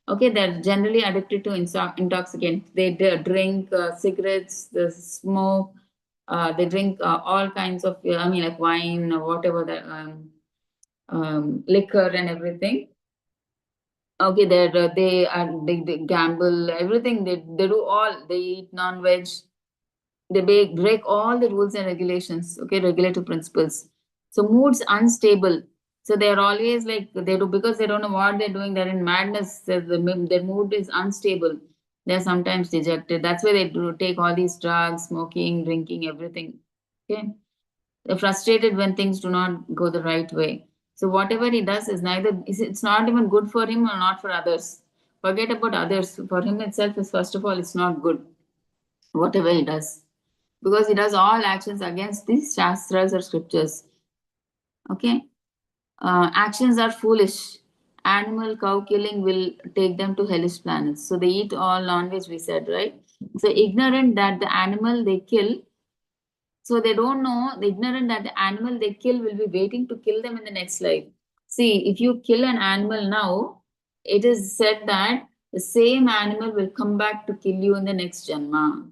Okay, they're generally addicted to intoxicants. They drink cigarettes, they smoke, they drink all kinds of, I mean, like wine or whatever, the liquor and everything. Okay, they gamble, everything. They do all. They eat non-veg. They break all the rules and regulations. Okay, regulative principles. So moods unstable. So they're always like they do, because they don't know what they're doing. They're in madness. Their mood is unstable. They're sometimes dejected. That's why they do take all these drugs, smoking, drinking, everything. Okay, they're frustrated when things do not go the right way. So whatever he does is neither. It's not even good for him or not for others. Forget about others. For him itself is, first of all, it's not good. Whatever he does, because he does all actions against these shastras or scriptures. Okay, actions are foolish. Animal cow killing will take them to hellish planets. So they eat all non-veg. We said, right. So ignorant that the animal they kill. So they don't know, the ignorant that the animal they kill will be waiting to kill them in the next life. See, if you kill an animal now, it is said that the same animal will come back to kill you in the next janma.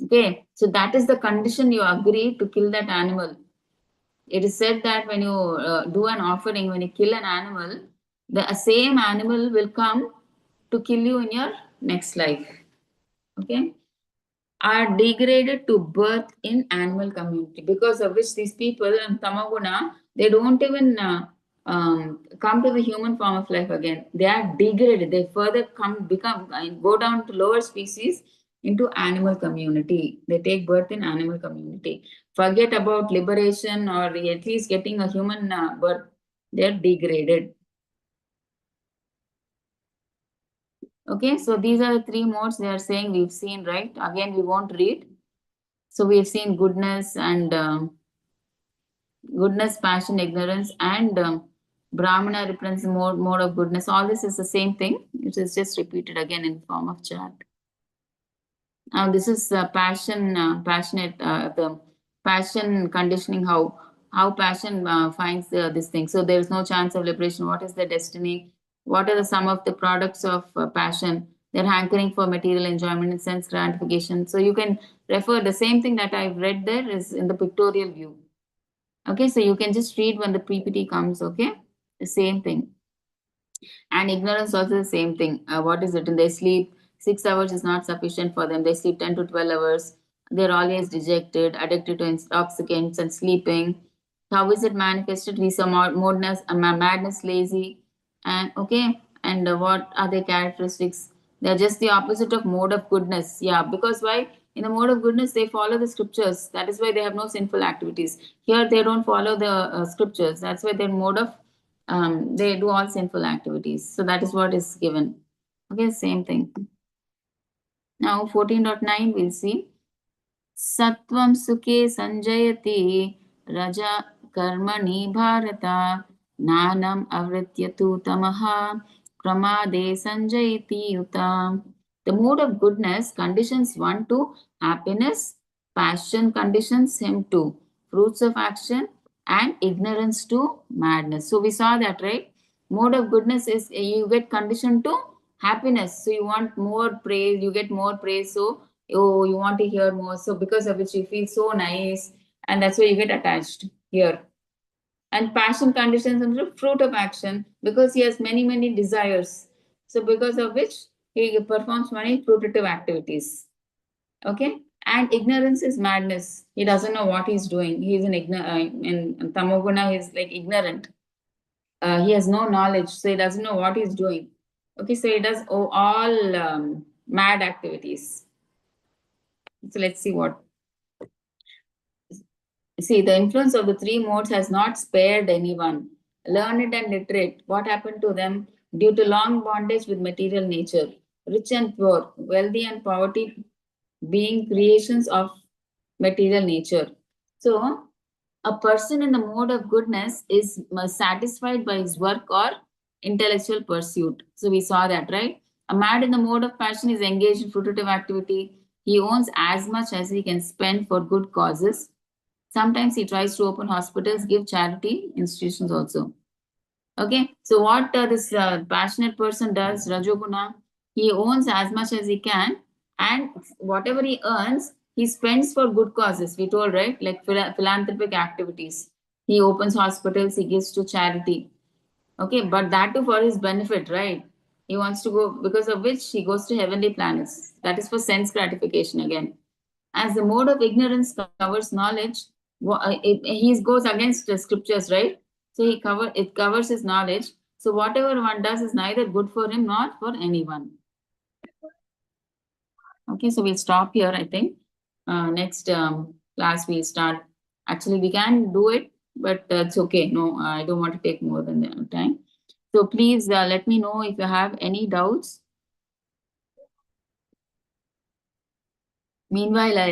Okay, so that is the condition you agree to kill that animal. It is said that when you do an offering, when you kill an animal, the same animal will come to kill you in your next life. Okay, are degraded to birth in animal community, because of which these people in Tamaguna, they don't even come to the human form of life again. They are degraded. They further go down to lower species into animal community. They take birth in animal community. Forget about liberation or at least getting a human birth. They are degraded. Okay, so these are the three modes they are saying we've seen, right? Again, we won't read. So we've seen goodness and goodness, passion, ignorance, and Brahmana represents mode of goodness. All this is the same thing. It is just repeated again in form of chart. Now this is passionate, the passion conditioning. How passion finds this thing. So there is no chance of liberation. What is the destiny? What are the some of the products of passion? They're hankering for material enjoyment and sense gratification. So you can refer the same thing that I've read there is in the pictorial view. Okay, so you can just read when the PPT comes. Okay, the same thing. And ignorance also the same thing. What is it? In their sleep, 6 hours is not sufficient for them. They sleep 10 to 12 hours. They're always dejected, addicted to intoxicants and sleeping. How is it manifested? We saw madness, lazy, and okay. And what are their characteristics? They're just the opposite of mode of goodness. Yeah, because why? In the mode of goodness, they follow the scriptures. That is why they have no sinful activities. Here, they don't follow the scriptures. That's why their mode of they do all sinful activities. So that is what is given. Okay, same thing. Now 14.9 we'll see. Sattvam sukhe sanjayati raja karmani bharata nanam avrityatu tamaha pramade sanjayati yuta. The mood of goodness conditions one to happiness, passion conditions him to fruits of action, and ignorance to madness. So we saw that, right? Mode of goodness is you get conditioned to happiness. So you want more praise, you get more praise. So oh, you want to hear more. So because of which you feel so nice, and that's why you get attached here. And passion conditions and the fruit of action because he has many desires. So because of which he performs many fruitive activities. Okay, and ignorance is madness. He doesn't know what he's doing. He's an in tamoguna. He's like ignorant. He has no knowledge, so he doesn't know what he's doing. Okay, so he does all mad activities. So let's see what. See, the influence of the three modes has not spared anyone. Learned and literate, what happened to them due to long bondage with material nature? Rich and poor, wealthy and poverty being creations of material nature. So, a person in the mode of goodness is satisfied by his work or intellectual pursuit. So, we saw that, right? A man in the mode of passion is engaged in fruitive activity. He owns as much as he can spend for good causes. Sometimes he tries to open hospitals, give charity institutions also. Okay, so what this passionate person does, Rajoguna, he owns as much as he can, and whatever he earns, he spends for good causes. We told, right, like philanthropic activities. He opens hospitals, he gives to charity. Okay, but that too for his benefit, right? He wants to go because of which he goes to heavenly planets. That is for sense gratification again. As the mode of ignorance covers knowledge, he goes against the scriptures, right? So it covers his knowledge. So whatever one does is neither good for him nor for anyone. Okay, so we'll stop here, I think. Next class we'll start. Actually, we can do it, but it's okay. No, I don't want to take more than the time. So please let me know if you have any doubts. Meanwhile, I'll